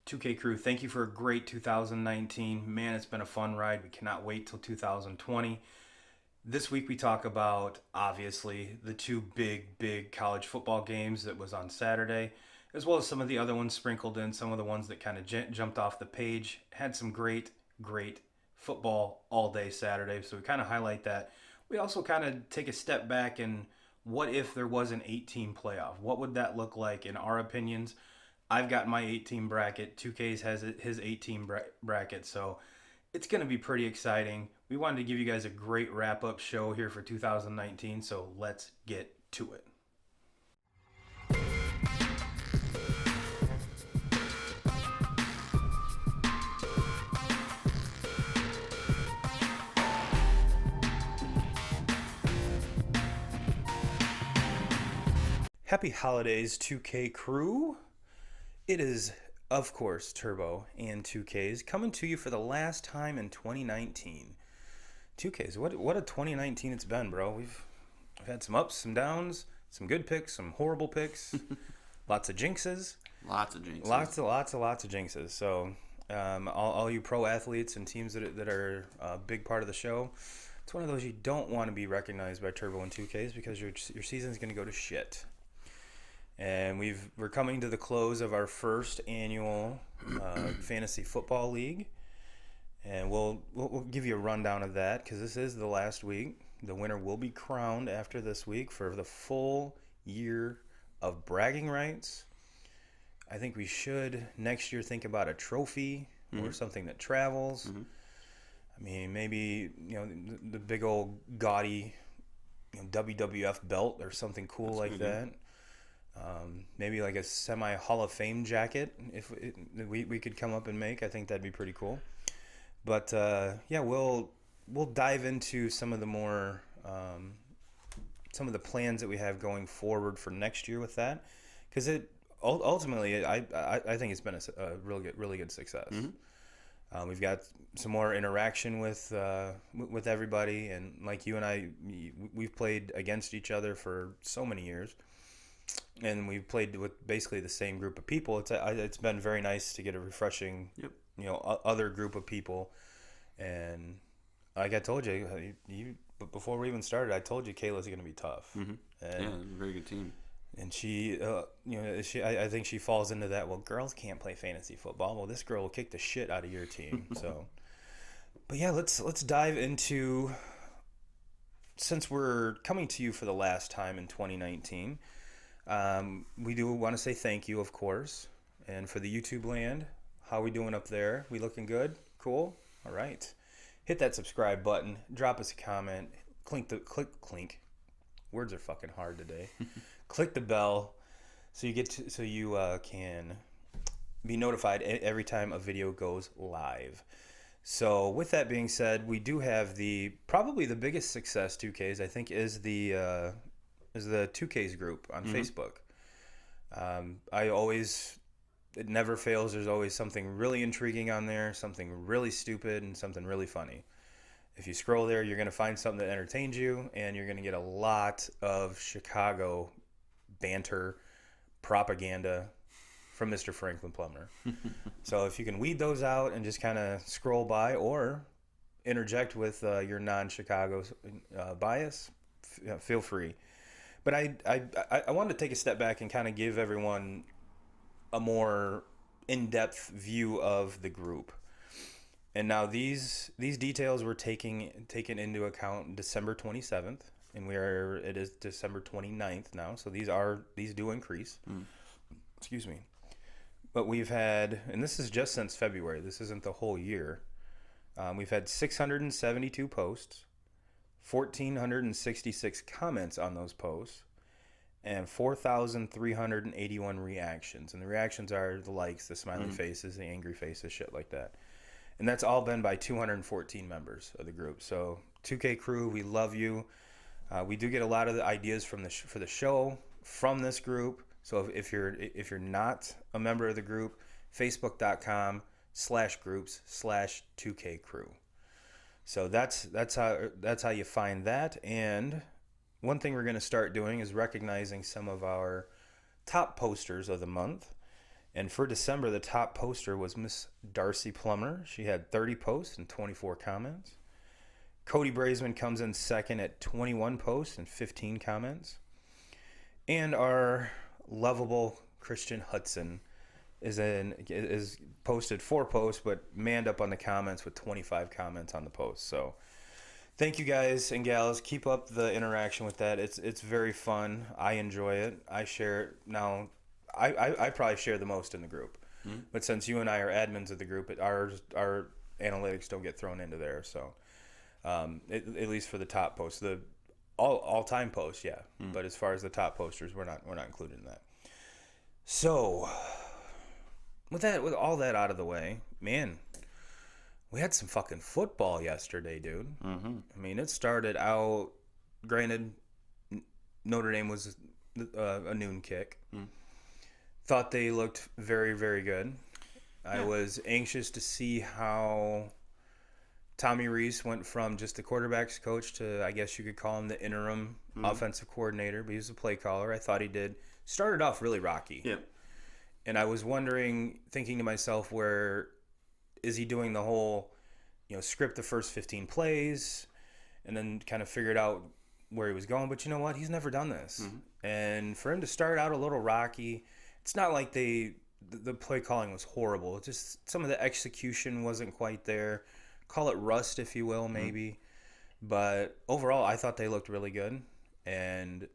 2K Crew, thank you for a great 2019. Man, it's been a fun ride. We cannot wait till 2020. This week we talk about, obviously, the two big college football games that was on Saturday, as well as some of the other ones sprinkled in, some of the ones that kind of jumped off the page. Had some great football all day Saturday, so we kind of highlight that. We also kind of take a step back and what if there was an 8-team playoff? What would that look like in our opinions? I've got my 8-team bracket. 2K's has his 8-team bracket, so it's going to be pretty exciting. We wanted to give you guys a great wrap-up show here for 2019, so let's get to it. Happy holidays, 2K Crew. It is, of course, Turbo and 2Ks coming to you for the last time in 2019. 2Ks, what a 2019 it's been, bro. We've had some ups, some downs, some good picks, some horrible picks, lots of jinxes. Lots of jinxes. Lots of jinxes. So, all you pro athletes and teams that are a big part of the show, it's one of those you don't want to be recognized by Turbo and 2Ks because your season's going to go to shit. And we're coming to the close of our first annual fantasy football league, and we'll give you a rundown of that because this is the last week. The winner will be crowned after this week for the full year of bragging rights. I think we should next year think about a trophy or something that travels. Mm-hmm. I mean, maybe the big old gaudy WWF belt or something cool like that. Maybe like a semi Hall of Fame jacket if we could come up and make. I think that'd be pretty cool. But we'll dive into some of the more some of the plans that we have going forward for next year with that, because it ultimately I think it's been a really good success. Mm-hmm. We've got some more interaction with everybody, and like you and I, we've played against each other for so many years. And we've played with basically the same group of people. It's been very nice to get a refreshing, other group of people. And like I told you, before we even started, I told you Kayla's going to be tough. Mm-hmm. And very good team. And she, I think she falls into that. Well, girls can't play fantasy football. Well, this girl will kick the shit out of your team. So, but yeah, let's dive into. Since we're coming to you for the last time in 2019. We do want to say thank you, of course. And for the YouTube land, how we doing up there? We looking good? Cool? All right. Hit that subscribe button. Drop us a comment. Clink. Words are fucking hard today. Click the bell so you can be notified every time a video goes live. So with that being said, we do have probably the biggest success 2Ks I think is the 2Ks group on Facebook. It never fails. There's always something really intriguing on there, something really stupid, and something really funny. If you scroll there, you're going to find something that entertains you, and you're going to get a lot of Chicago banter, propaganda from Mr. Franklin Plummer. So if you can weed those out and just kind of scroll by or interject with your non-Chicago bias, feel free. But I wanted to take a step back and kind of give everyone a more in-depth view of the group. And now these details were taken into account December 27th, and it is December 29th now. So these do increase. Excuse me. But we've had, and this is just since February. This isn't the whole year. We've had 672 posts. 1,466 comments on those posts, and 4,381 reactions. And the reactions are the likes, the smiley faces, the angry faces, shit like that. And that's all been by 214 members of the group. So 2K Crew, we love you. We do get a lot of the ideas for the show from this group. So if you're not a member of the group, facebook.com/groups/2K Crew. So that's how you find that. And one thing we're going to start doing is recognizing some of our top posters of the month. And for December, the top poster was Miss Darcy Plummer. She had 30 posts and 24 comments. Cody Brazeman comes in second at 21 posts and 15 comments. And our lovable Christian Hudson is posted 4 posts, but manned up on the comments with 25 comments on the post. So thank you guys and gals. Keep up the interaction with that. It's very fun. I enjoy it. I share it. Now, I probably share the most in the group. Mm-hmm. But since you and I are admins of the group, our analytics don't get thrown into there. So at least for the top posts, the all-time posts, yeah. Mm-hmm. But as far as the top posters, we're not included in that. So with all that out of the way, man, we had some fucking football yesterday, dude. Mm-hmm. I mean, it started out, granted, Notre Dame was a noon kick. Mm. Thought they looked very, very good. Yeah. I was anxious to see how Tommy Rees went from just the quarterback's coach to, I guess you could call him the interim offensive coordinator, but he was a play caller. I thought he started off really rocky. Yep. And I was thinking to myself, where is he doing the whole, script the first 15 plays and then kind of figured out where he was going? But you know what? He's never done this. Mm-hmm. And for him to start out a little rocky, it's not like the play calling was horrible. It's just some of the execution wasn't quite there. Call it rust, if you will, maybe. Mm-hmm. But overall, I thought they looked really good. And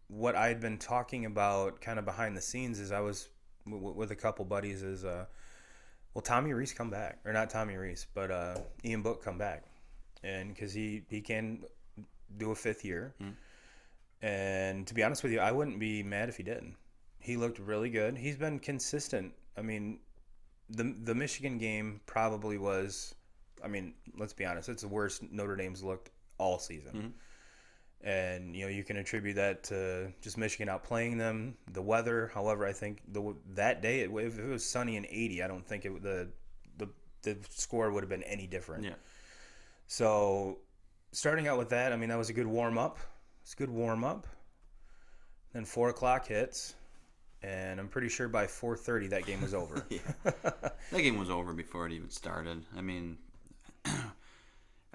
what I had been talking about kind of behind the scenes is I was with a couple buddies is, will Tommy Rees come back? Or not Tommy Rees, but Ian Book come back. And because he can do a 5th year. Mm-hmm. And to be honest with you, I wouldn't be mad if he did. He looked really good. He's been consistent. I mean, the Michigan game probably was, I mean, let's be honest, it's the worst Notre Dame's looked all season. Mm-hmm. And, you can attribute that to just Michigan outplaying them, the weather. However, I think that day, if it was sunny and 80, I don't think the score would have been any different. Yeah. So starting out with that, I mean, that was a good warm-up. It's a good warm-up. Then 4 o'clock hits. And I'm pretty sure by 4:30 that game was over. Yeah. That game was over before it even started. I mean,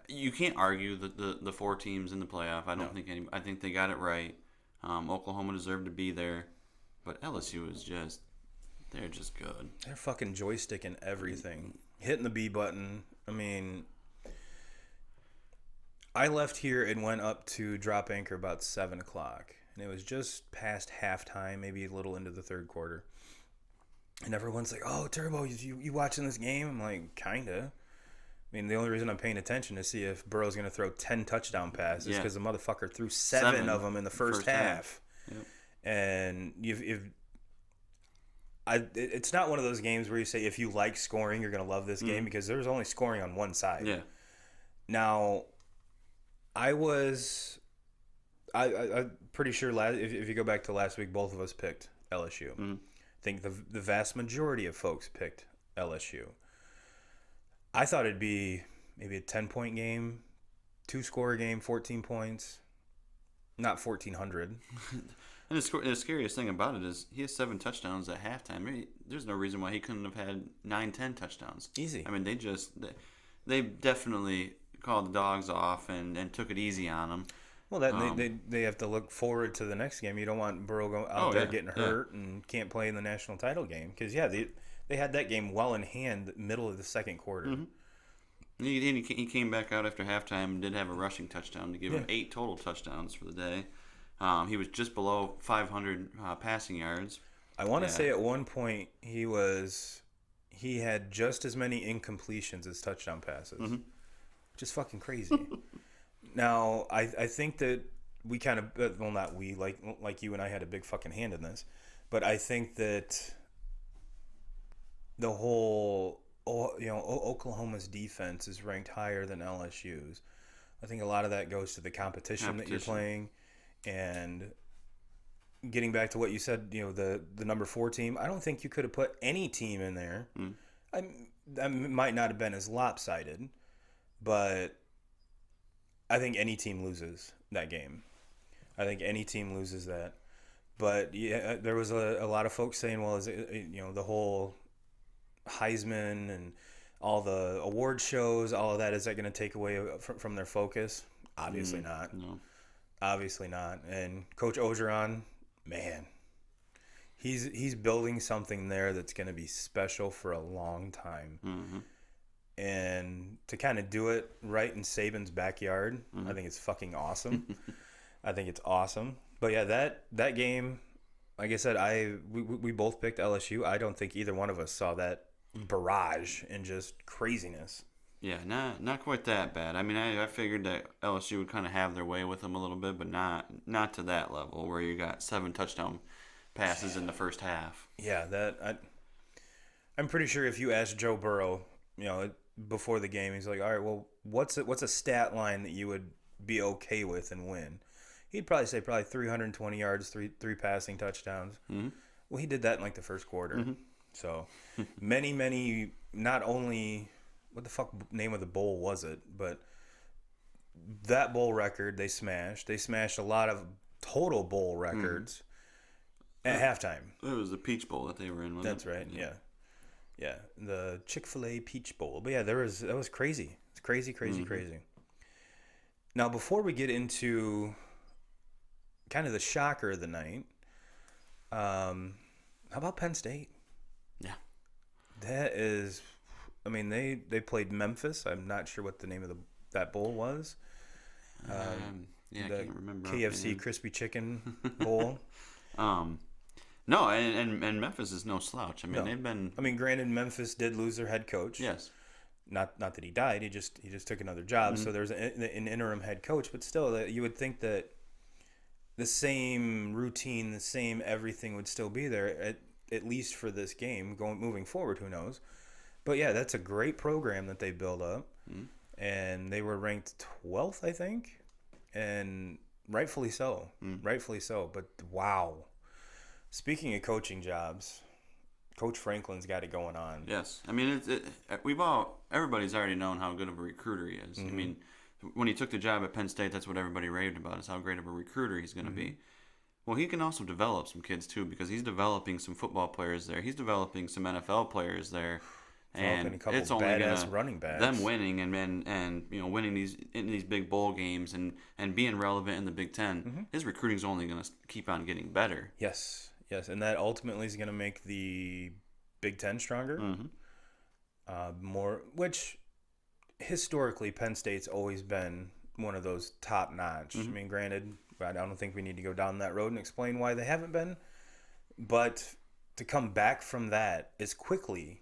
you can't argue the 4 teams in the playoff. I think they got it right. Oklahoma deserved to be there, but LSU is they're just good. They're fucking joysticking everything, hitting the B button. I mean, I left here and went up to drop anchor about 7 o'clock. And it was just past halftime, maybe a little into the third quarter. And everyone's like, "Oh, Turbo, you watching this game?" I'm like, "Kinda." I mean, the only reason I'm paying attention is to see if Burrow's going to throw 10 touchdown passes because the motherfucker threw 7 of them in the first half. Yep. And it's not one of those games where you say if you like scoring, you're going to love this game because there's only scoring on one side. Yeah. Now, I'm pretty sure if you go back to last week, both of us picked LSU. Mm-hmm. I think the vast majority of folks picked LSU. I thought it'd be maybe a 10-point game, 2-score game, 14 points, not 1,400. And the scariest thing about it is he has 7 touchdowns at halftime. There's no reason why he couldn't have had 9-10 touchdowns. Easy. I mean, they definitely called the dogs off and took it easy on him. Well, they have to look forward to the next game. You don't want Burrow out there getting hurt and can't play in the national title game. Because, they had that game well in hand middle of the second quarter. Mm-hmm. He came back out after halftime and did have a rushing touchdown to give him 8 total touchdowns for the day. He was just below 500 passing yards. I want to say at one point he had just as many incompletions as touchdown passes. Mm-hmm. Which is fucking crazy. Now, I think that we kind of, well, not we, like you and I had a big fucking hand in this, but I think that the whole, Oklahoma's defense is ranked higher than LSU's. I think a lot of that goes to the competition that you're playing, and getting back to what you said, the number 4 team, I don't think you could have put any team in there. Mm. I might not have been as lopsided, but I think any team loses that game. I think any team loses that. But yeah, there was a lot of folks saying, well, is it, the whole Heisman and all the award shows, all of that, is that going to take away from their focus? Obviously not. No. Obviously not. And Coach Ogeron, man, he's building something there that's going to be special for a long time. Mm-hmm. And to kind of do it right in Saban's backyard, I think it's fucking awesome. I think it's awesome. But yeah, that game, like I said, we both picked LSU. I don't think either one of us saw that barrage and just craziness. Yeah, not quite that bad. I mean, I figured that LSU would kind of have their way with them a little bit, but not to that level where you got 7 touchdown passes in the first half. Yeah, I'm pretty sure if you asked Joe Burrow, before the game, he's like, all right, well, what's a stat line that you would be okay with and win? He'd probably say 320 yards, three passing touchdowns. Mm-hmm. Well, he did that in like the first quarter. Mm-hmm. So many, not only, what the fuck name of the bowl was it, but that bowl record they smashed. They smashed a lot of total bowl records at halftime. It was the Peach Bowl that they were in. That's right, yeah. The Chick-fil-A Peach Bowl. But yeah, that was crazy. It's crazy. Now, before we get into kind of the shocker of the night, how about Penn State? Yeah. That is, I mean, they played Memphis. I'm not sure what the name of that bowl was. I can't remember. KFC Crispy Chicken Bowl. No, and Memphis is no slouch. I mean, they've been. I mean, granted, Memphis did lose their head coach. Yes. Not that he died. He just took another job. So there's an interim head coach, but still, you would think that the same routine, the same everything would still be there at least for this game. Moving forward, who knows? But yeah, that's a great program that they built up, and they were ranked 12th, I think, and rightfully so. Rightfully so. But wow, speaking of coaching jobs, Coach Franklin's got it going on. Yes, I mean everybody's already known how good of a recruiter he is. I mean, when he took the job at Penn State, that's what everybody raved about, is how great of a recruiter he's going to be. Well, he can also develop some kids too, because he's developing some football players there. He's developing some NFL players there, and it's only badass running backs. Them winning and winning these big bowl games and being relevant in the Big Ten. His recruiting's only going to keep on getting better. Yes, and that ultimately is going to make the Big Ten stronger. More, which historically Penn State's always been one of those top notch. I mean, granted, I don't think we need to go down that road and explain why they haven't been, but to come back from that as quickly,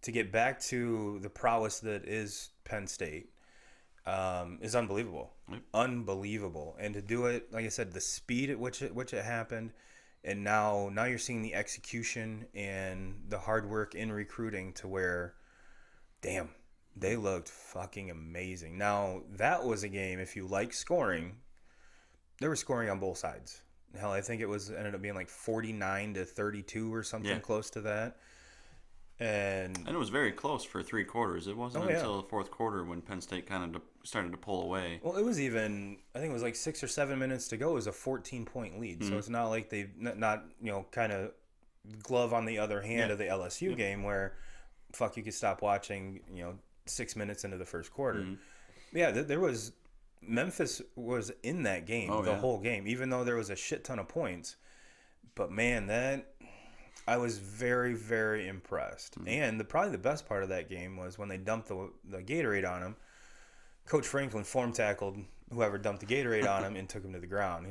to get back to the prowess that is Penn State, is unbelievable. Unbelievable. And to do it, like I said, the speed at which it happened, and now you're seeing the execution and the hard work in recruiting to where, damn, they looked fucking amazing. Now, that was a game, if you like scoring, they were scoring on both sides. Hell, I think ended up being like 49-32 or something close to that. And it was very close for 3 quarters. It wasn't until the fourth quarter when Penn State kind of started to pull away. Well, it was even, I think it was like 6 or 7 minutes to go. It was a 14-point lead. So it's not like they not kind of glove on the other hand of the LSU game where, fuck, you could stop watching, 6 minutes into the first quarter. Yeah, there was, Memphis was in that game whole game, even though there was a shit ton of points. But man, I was very, very impressed. And probably the best part of that game was when they dumped the Gatorade on him. Coach Franklin form tackled whoever dumped the Gatorade on him and took him to the ground.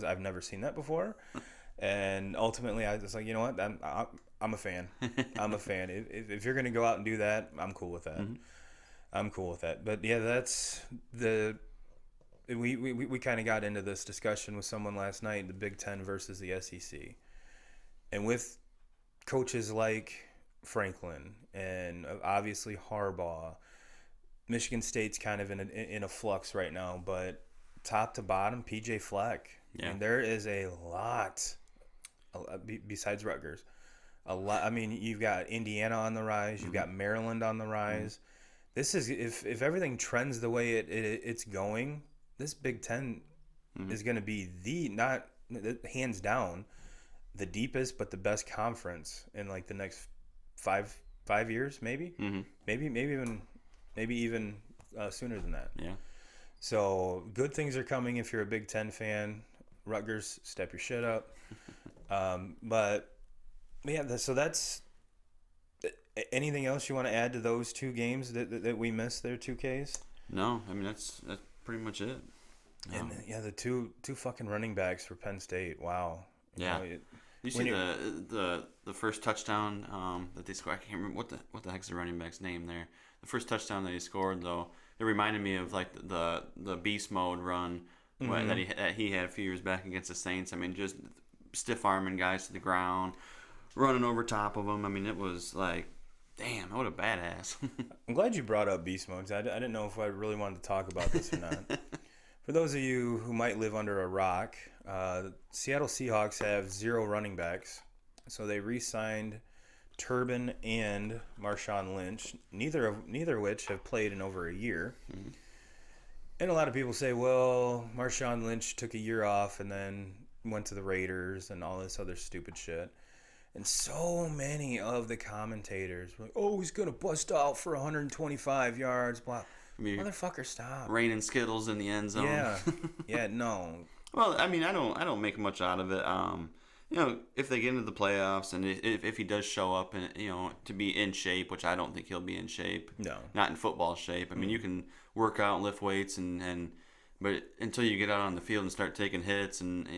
I've never seen that before. And ultimately, I was like, you know what? I'm a fan. I'm a fan. If you're going to go out and do that, I'm cool with that. I'm cool with that. But yeah, that's we kind of got into this discussion with someone last night, the Big Ten versus the SEC. And with coaches like Franklin and obviously Harbaugh, Michigan State's kind of in a flux right now, but top to bottom, PJ Fleck. Yeah. I mean, there is a lot, besides Rutgers, a lot. I mean, you've got Indiana on the rise. You've got Maryland on the rise. This is, if everything trends the way it's going, this Big Ten is going to be not hands down the deepest but the best conference in like the next five years, maybe, maybe even sooner than that. Yeah. So good things are coming if you're a Big Ten fan. Rutgers, step your shit up. But yeah, so that's. Anything else you want to add to those two games that we missed there, 2Ks? No, I mean that's pretty much it. And yeah, the two fucking running backs for Penn State. Wow. Yeah. You see the first touchdown that they scored. I can't remember what the heck's the running back's name there. The first touchdown that he scored though, it reminded me of like the beast mode run that he had a few years back against the Saints. I mean, just stiff arming guys to the ground, running over top of them. I mean, it was like. Damn, what a badass. I'm glad you brought up beast mode. I didn't know if I really wanted to talk about this or not. For those of you who might live under a rock, the Seattle Seahawks have 0 running backs. So they re-signed Turbin and Marshawn Lynch, neither of which have played in over a year. Mm-hmm. And a lot of people say, well, Marshawn Lynch took a year off and then went to the Raiders and all this other stupid shit. And so many of the commentators were like, oh, he's going to bust out for 125 yards. Blah. Motherfucker, stop. Raining Skittles in the end zone. Yeah. Yeah, no. Well, I mean, I don't make much out of it. If they get into the playoffs and if he does show up and, to be in shape, which I don't think he'll be in shape. No. Not in football shape. I mean, you can work out and lift weights, but until you get out on the field and start taking hits and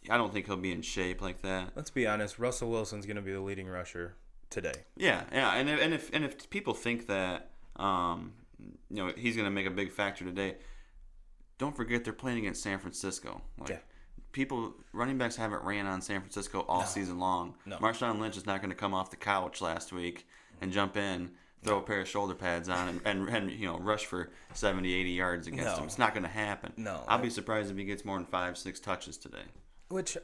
I don't think he'll be in shape like that. Let's be honest. Russell Wilson's going to be the leading rusher today. Yeah, and if people think that he's going to make a big factor today, don't forget they're playing against San Francisco. Running backs haven't ran on San Francisco all season long. No. Marshawn Lynch is not going to come off the couch last week and jump in, throw a pair of shoulder pads on, and rush for 70, 80 yards against him. It's not going to happen. No, I'll be surprised if he gets more than 5-6 touches today. Which,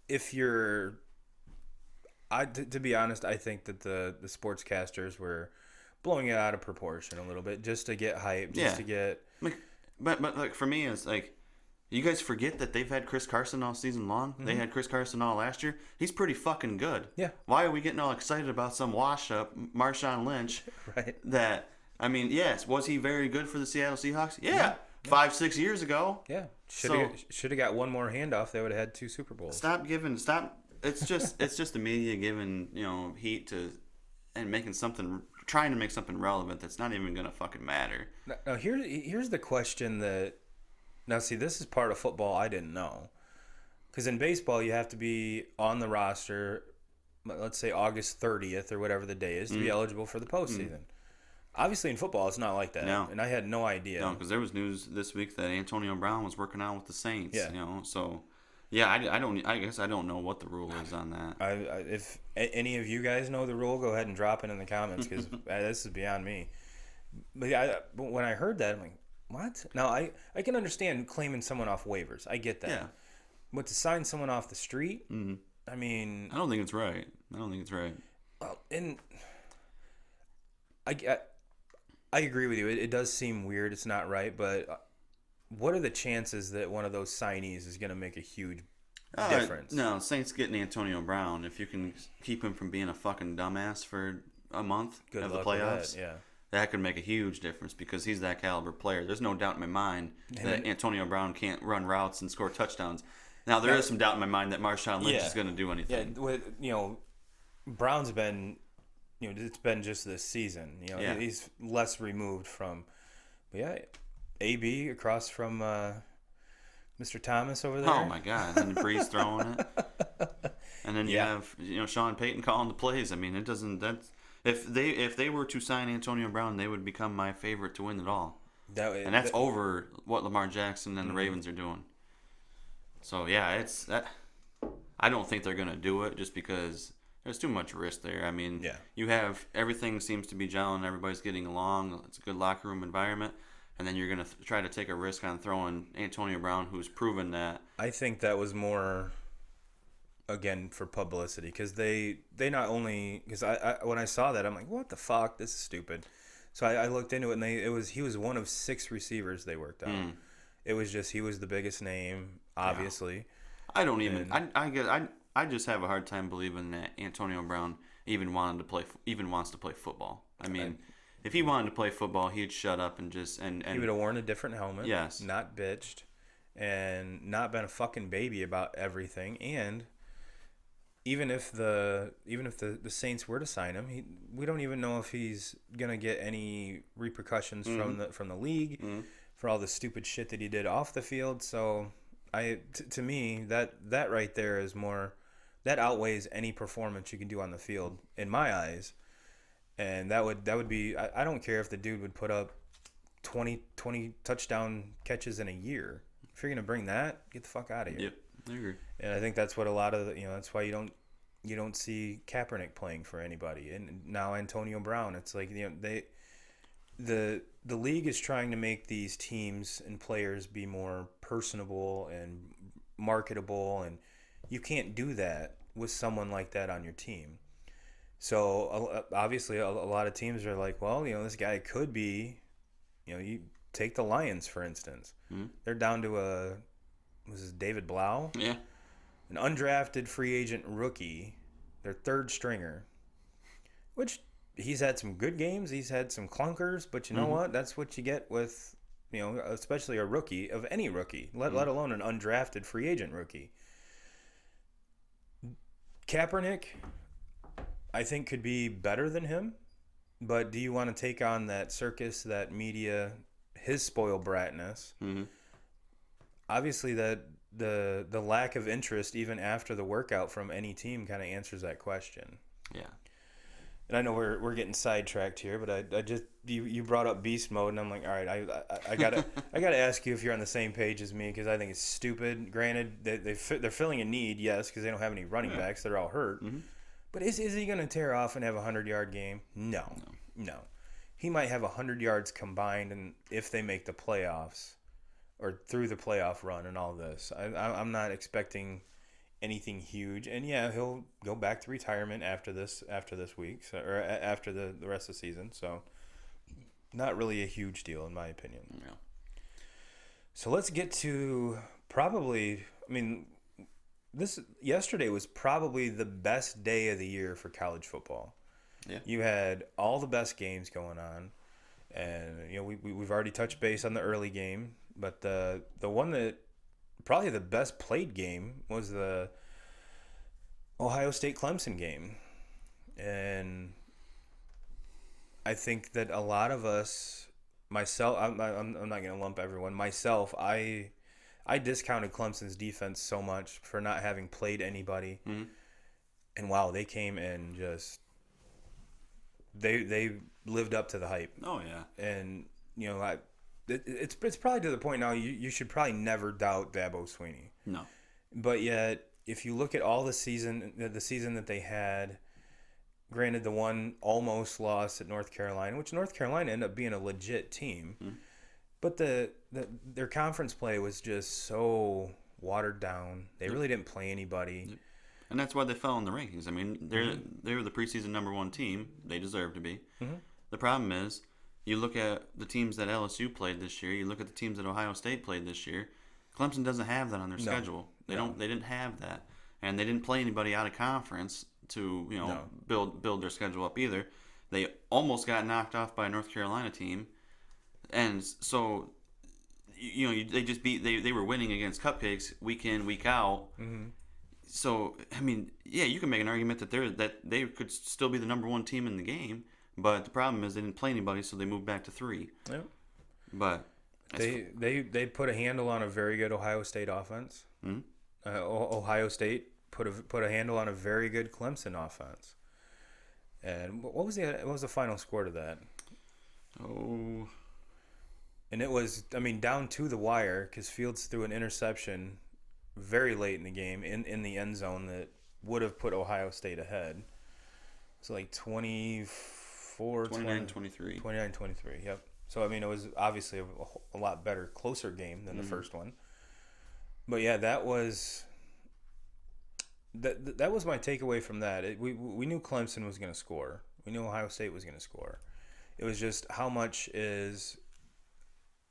if you're, to be honest, I think that the sportscasters were blowing it out of proportion a little bit just to get hype, to get. But for me, it's like, you guys forget that they've had Chris Carson all season long. Mm-hmm. They had Chris Carson all last year. He's pretty fucking good. Yeah. Why are we getting all excited about some wash-up Marshawn Lynch? Right. That, I mean, yes, was he very good for the Seattle Seahawks? Yeah. 5-6 years ago. Yeah. Should have got one more handoff. They would have had 2 Super Bowls. Stop. It's just the media giving heat to and trying to make something relevant that's not even gonna fucking matter. Now here's the question that. Now see, this is part of football I didn't know, because in baseball you have to be on the roster, let's say August 30th or whatever the day is to be eligible for the postseason. Obviously, in football, it's not like that. No. And I had no idea. No, because there was news this week that Antonio Brown was working out with the Saints. Yeah. So, yeah, I guess I don't know what the rule is on that. If any of you guys know the rule, go ahead and drop it in the comments, because this is beyond me. But when I heard that, I'm like, what? Now, I can understand claiming someone off waivers. I get that. Yeah. But to sign someone off the street, I mean... I don't think it's right. Well, and I agree with you. It does seem weird. It's not right, but what are the chances that one of those signees is going to make a huge difference? No, Saints getting Antonio Brown, if you can keep him from being a fucking dumbass for a month of the playoffs, that could make a huge difference because he's that caliber player. There's no doubt in my mind that Antonio Brown can't run routes and score touchdowns. Now, there is some doubt in my mind that Marshawn Lynch is going to do anything. Yeah, Brown's been... it's been just this season. He's less removed from, AB across from Mr. Thomas over there. Oh my God! And Breeze throwing it, and then you have Sean Payton calling the plays. I mean, it doesn't. If they were to sign Antonio Brown, they would become my favorite to win it all. And that's over what Lamar Jackson and the Ravens are doing. So it's that. I don't think they're gonna do it just because. There's too much risk there. I mean, you have everything seems to be gelling. Everybody's getting along. It's a good locker room environment. And then you're going to try to take a risk on throwing Antonio Brown, who's proven that. I think that was more, again, for publicity. Because they not only... Because when I saw that, I'm like, what the fuck? This is stupid. So I looked into it, and he was one of 6 receivers they worked on. It was just, he was the biggest name, obviously. Yeah. I don't even. I just have a hard time believing that Antonio Brown even wants to play football. I mean, if he wanted to play football, he'd shut up and he would have worn a different helmet. Yes. Not bitched, and not been a fucking baby about everything. And even if the Saints were to sign him, we don't even know if he's gonna get any repercussions from the league for all the stupid shit that he did off the field. So to me that right there is more, that outweighs any performance you can do on the field in my eyes. And that would be, I don't care if the dude would put up 20 touchdown catches in a year. If you're gonna bring that, get the fuck out of here. Yep. I agree. And I think that's what a lot of that's why you don't see Kaepernick playing for anybody, and now Antonio Brown. It's like the league is trying to make these teams and players be more personable and marketable, and you can't do that with someone like that on your team. So obviously a lot of teams are like, well, this guy could be, you take the Lions for instance. They're down to was this David Blau? Yeah. An undrafted free agent rookie, their third stringer, which he's had some good games. He's had some clunkers, but you know what? That's what you get with, especially a rookie, of any rookie, let alone an undrafted free agent rookie. Kaepernick, I think, could be better than him, but do you want to take on that circus, that media, his spoiled bratness? Obviously, that the lack of interest even after the workout from any team kind of answers that question. Yeah. And I know we're getting sidetracked here, but I just you brought up beast mode, and I'm like, all right, I gotta ask you if you're on the same page as me, because I think it's stupid. Granted, they're filling a need, yes, because they don't have any running backs; they're all hurt. But is he going to tear off and have a 100-yard game? No. He might have 100 yards combined, and if they make the playoffs or through the playoff run and all this, I'm not expecting anything huge. And yeah, he'll go back to retirement after this week, or after the rest of the season. So not really a huge deal in my opinion. Yeah. So let's get to probably, yesterday was probably the best day of the year for college football. Yeah. You had all the best games going on, and we've already touched base on the early game, but the one that probably the best played game was the Ohio State Clemson game. And I think that a lot of us, myself, I'm not going to lump everyone, myself, I discounted Clemson's defense so much for not having played anybody. And wow, they came and just they lived up to the hype. Oh yeah. And it's probably to the point now you should probably never doubt Dabo Swinney. No. But yet, if you look at all the season that they had, granted the one almost loss at North Carolina, which North Carolina ended up being a legit team, but their conference play was just so watered down. They really didn't play anybody. And that's why they fell in the rankings. I mean, they were the preseason number 1 team. They deserve to be. The problem is, you look at the teams that LSU played this year. You look at the teams that Ohio State played this year. Clemson doesn't have that on their schedule. They didn't have that, and they didn't play anybody out of conference to build their schedule up either. They almost got knocked off by a North Carolina team, and so they just they were winning against cupcakes week in, week out. So I mean, yeah, you can make an argument that they could still be the number 1 team in the game. But the problem is they didn't play anybody, so they moved back to 3. Yep. But they put a handle on a very good Ohio State offense. Ohio State put a handle on a very good Clemson offense. And what was the final score to that? Oh. And it was, down to the wire, because Fields threw an interception very late in the game in the end zone that would have put Ohio State ahead. It's like 29-23. 29-23, yep. So, it was obviously a lot better, closer game than the first one. But, yeah, that was my takeaway from that. We knew Clemson was going to score. We knew Ohio State was going to score. It was just how much is –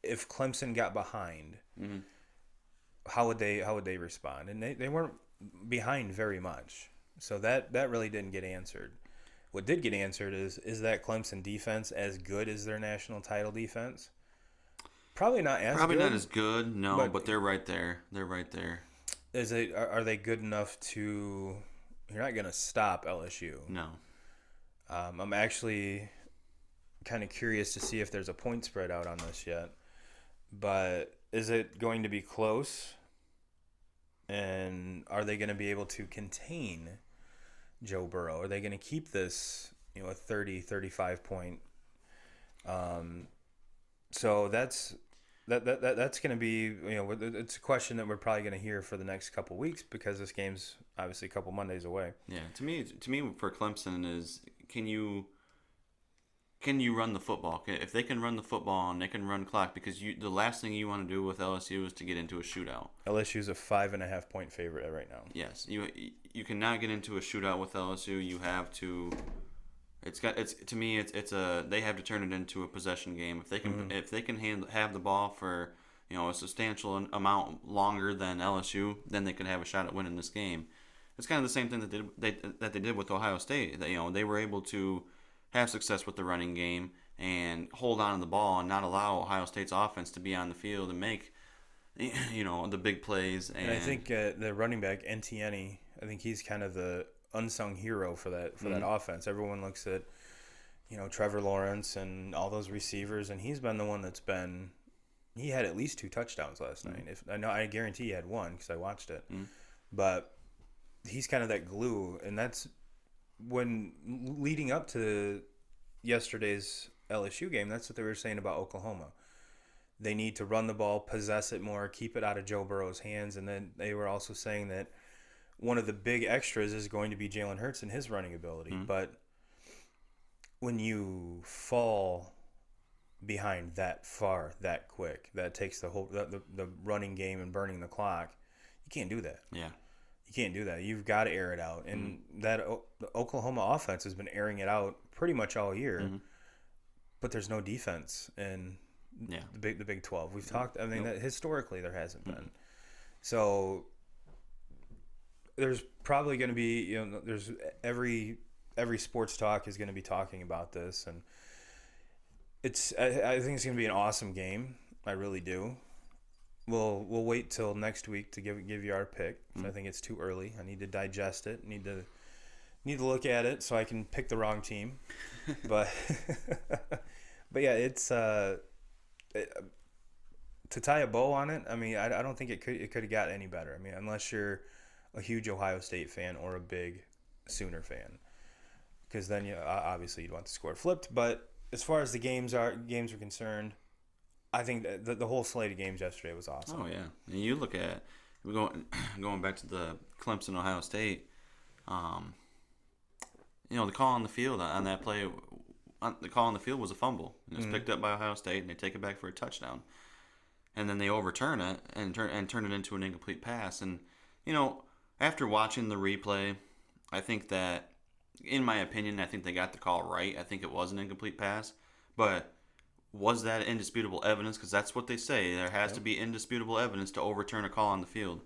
if Clemson got behind, how would they respond? And they weren't behind very much. So that really didn't get answered. What did get answered is that Clemson defense as good as their national title defense? Probably not as Probably good. not as good, no, but they're right there. They're right there. Are they good enough to? You're not gonna stop LSU. No. I'm actually kind of curious to see if there's a point spread out on this yet. But is it going to be close? And are they going to be able to contain Joe Burrow? Are they going to keep this, a 30, 35 point? So that's going to be, it's a question that we're probably going to hear for the next couple weeks because this game's obviously a couple Mondays away. Yeah, to me for Clemson is can you run the football? If they can run the football and they can run clock, because the last thing you want to do with LSU is to get into a shootout. LSU's a 5.5 point favorite right now. Yes, you cannot get into a shootout with LSU. You have to. They have to turn it into a possession game. If they can have the ball for a substantial amount longer than LSU, then they can have a shot at winning this game. It's kind of the same thing that they did with Ohio State. They were able to have success with the running game and hold on to the ball and not allow Ohio State's offense to be on the field and make the big plays. And I think the running back Etienne, I think he's kind of the unsung hero for that offense. Everyone looks at Trevor Lawrence and all those receivers, and he's been the one that's been. He had at least 2 touchdowns last night. I guarantee he had 1 because I watched it. But he's kind of that glue, and that's when leading up to yesterday's LSU game. That's what they were saying about Oklahoma. They need to run the ball, possess it more, keep it out of Joe Burrow's hands, and then they were also saying that one of the big extras is going to be Jalen Hurts and his running ability. But when you fall behind that far, that quick, that takes the whole the running game and burning the clock. You can't do that. Yeah. You can't do that. You've got to air it out. And the Oklahoma offense has been airing it out pretty much all year. But there's no defense in the Big 12. We've talked. I mean, that historically there hasn't been. So there's probably going to be there's every sports talk is going to be talking about this, and I think it's going to be an awesome game. I really do. We'll wait till next week to give you our pick. So I think it's too early. I need to digest it. Need to look at it so I can pick the wrong team. But yeah, it's to tie a bow on it. I mean, I don't think it could have got any better. I mean, unless you're a huge Ohio State fan or a big Sooner fan, because then obviously you'd want the score flipped. But as far as the games are concerned, I think that the whole slate of games yesterday was awesome. Oh yeah, and you look at going back to the Clemson Ohio State, the call on the field on that play, the call on the field was a fumble. It was picked up by Ohio State, and they take it back for a touchdown, and then they overturn it and turn it into an incomplete pass. And after watching the replay, I think that, in my opinion, I think they got the call right. I think it was an incomplete pass, but was that indisputable evidence? Because that's what they say. There has to be indisputable evidence to overturn a call on the field.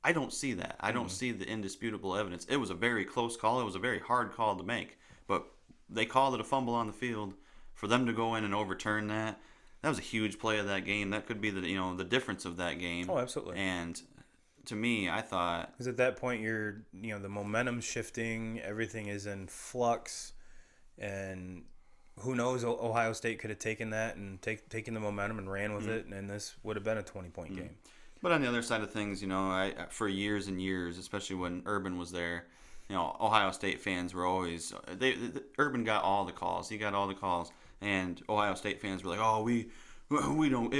I don't see that. I don't see the indisputable evidence. It was a very close call. It was a very hard call to make. But they called it a fumble on the field. For them to go in and overturn that was a huge play of that game. That could be the difference of that game. Oh, absolutely. And to me, I thought, because at that point you're the momentum shifting. Everything is in flux, and who knows, Ohio State could have taken that and taken the momentum and ran with it, and this would have been a 20-point game. But on the other side of things, for years and years, especially when Urban was there, Ohio State fans were always Urban got all the calls. He got all the calls, and Ohio State fans were like, "Oh, we don't.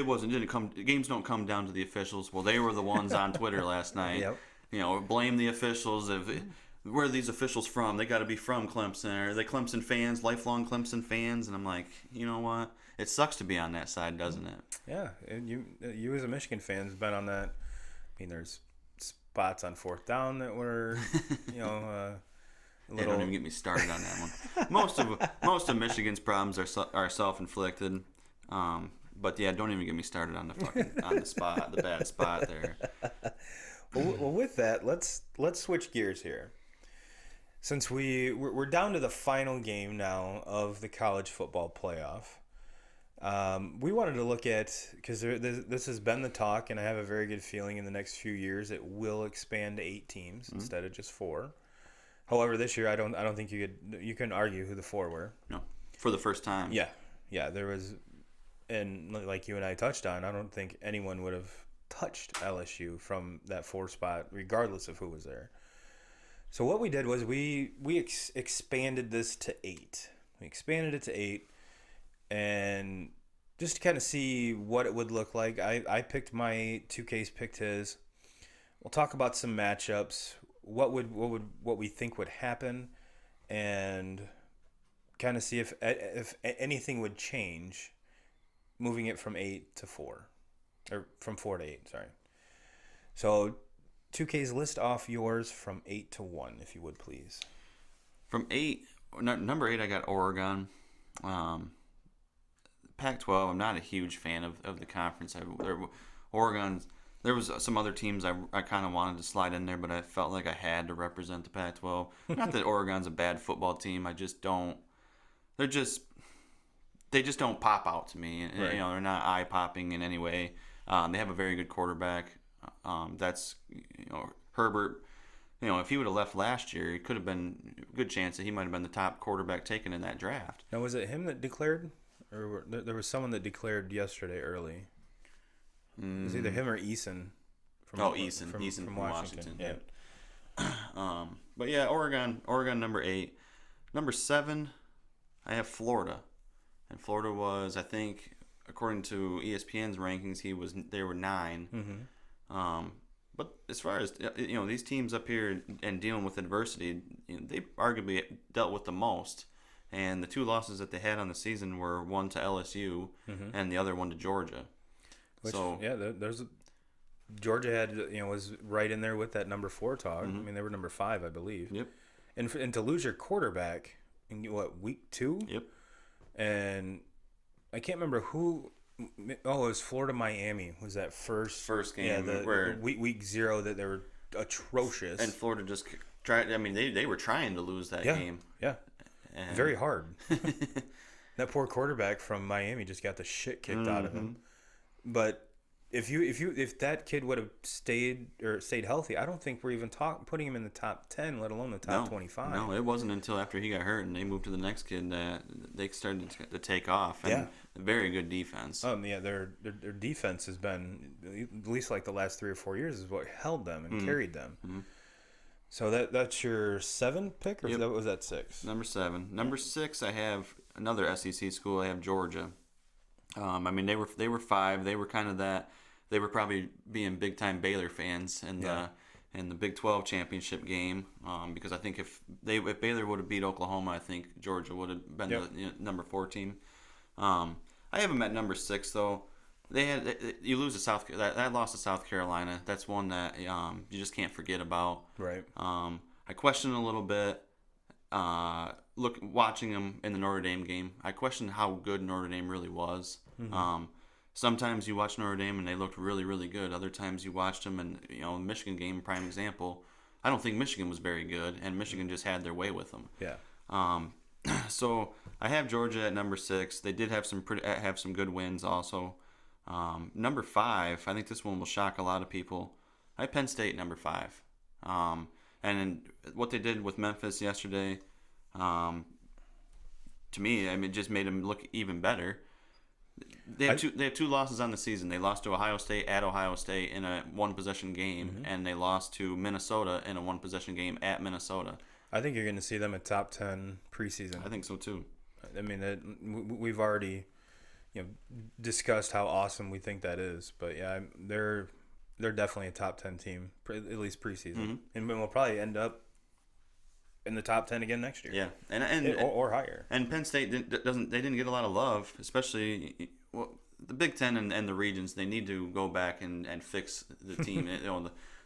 Games don't come down to the officials." Well, they were the ones on Twitter last night. Yep. Blame the officials. Where are these officials from? They got to be from Clemson. Are they Clemson fans, lifelong Clemson fans? And I'm like, you know what? It sucks to be on that side, doesn't it? Yeah. And you as a Michigan fan has been on that. I mean, there's spots on 4th down that were, Don't even get me started on that one. Most of Michigan's problems are self-inflicted. But yeah, don't even get me started on the bad spot there. Well, with that, let's switch gears here. Since we're down to the final game now of the college football playoff, we wanted to look at, because this has been the talk, and I have a very good feeling in the next few years it will expand to 8 teams instead of just 4. However, this year I don't think you can argue who the 4 were. No, for the first time. Yeah, there was, and like you and I touched on, I don't think anyone would have touched LSU from that 4 spot, regardless of who was there. So what we did was we expanded this to 8. We expanded it to 8, and just to kind of see what it would look like. I picked my 8. 2K's picked his. We'll talk about some matchups. What we think would happen, and kind of see if anything would change, moving it from 8 to 4, or from 4 to 8. Sorry. So 2K's list off yours from 8 to 1, if you would please. From 8, number 8, I got Oregon. Pac-12, I'm not a huge fan of the conference. Oregon, there was some other teams I kind of wanted to slide in there, but I felt like I had to represent the Pac-12. Not that Oregon's a bad football team. I just don't. They just don't pop out to me. And, right. they're not eye-popping in any way. They have a very good quarterback. That's Herbert. If he would have left last year, it could have been a good chance that he might have been the top quarterback taken in that draft. Now, was it him that declared, or there was someone that declared yesterday early? It was either him or Eason. Eason from Washington. Yeah. But yeah, Oregon number 8. Number 7, I have Florida, and Florida was, I think, according to ESPN's rankings, they were 9. Mm-hmm. But as far as these teams up here and dealing with adversity, they arguably dealt with the most. And the 2 losses that they had on the season were one to LSU and the other one to Georgia. There's Georgia was right in there with that number 4 talk. Mm-hmm. I mean, they were number 5, I believe. Yep. And to lose your quarterback in week 2? Yep. And I can't remember who. Oh, it was Florida-Miami. Was that first game? Yeah, the week 0 that they were atrocious. And Florida just tried. I mean, they were trying to lose that game. Yeah. And very hard. That poor quarterback from Miami just got the shit kicked out of him. But if that kid would have stayed healthy, I don't think we're even putting him in the top 10, let alone the top 25. No, it wasn't until after he got hurt and they moved to the next kid that they started to take off. And very good defense. Their defense has been, at least like the last 3 or 4 years, is what held them and carried them. Mm-hmm. So that's your 7 pick, or was that 6? Number 7. Number 6, I have another SEC school. I have Georgia. I mean, they were 5. They were kind of that. They were probably being big time Baylor fans in the Big 12 championship game. Because I think if Baylor would have beat Oklahoma, I think Georgia would have been the number 4 team. I have them at number 6 though. You lose to that loss to South Carolina. That's one that you just can't forget about. Right. I question a little bit. Watching them in the Notre Dame game, I questioned how good Notre Dame really was. Mm-hmm. Sometimes you watch Notre Dame and they looked really, really good. Other times you watched them and Michigan game, prime example. I don't think Michigan was very good, and Michigan just had their way with them. Yeah. So I have Georgia at number 6. They did have some good wins also. Number 5, I think this one will shock a lot of people. I have Penn State number 5. And what they did with Memphis yesterday, to me, I mean, it just made them look even better. They have 2 losses on the season. They lost to Ohio State at Ohio State in a 1-possession game, and they lost to Minnesota in a 1-possession game at Minnesota. I think you're going to see them at top 10 preseason. I think so too. I mean, we've already discussed how awesome we think that is, but yeah, they're definitely a top 10 team, at least preseason, and we'll probably end up in the top 10 again next year. Yeah, and or higher. And Penn State didn't get a lot of love, especially the Big Ten and the regions. They need to go back and fix the team,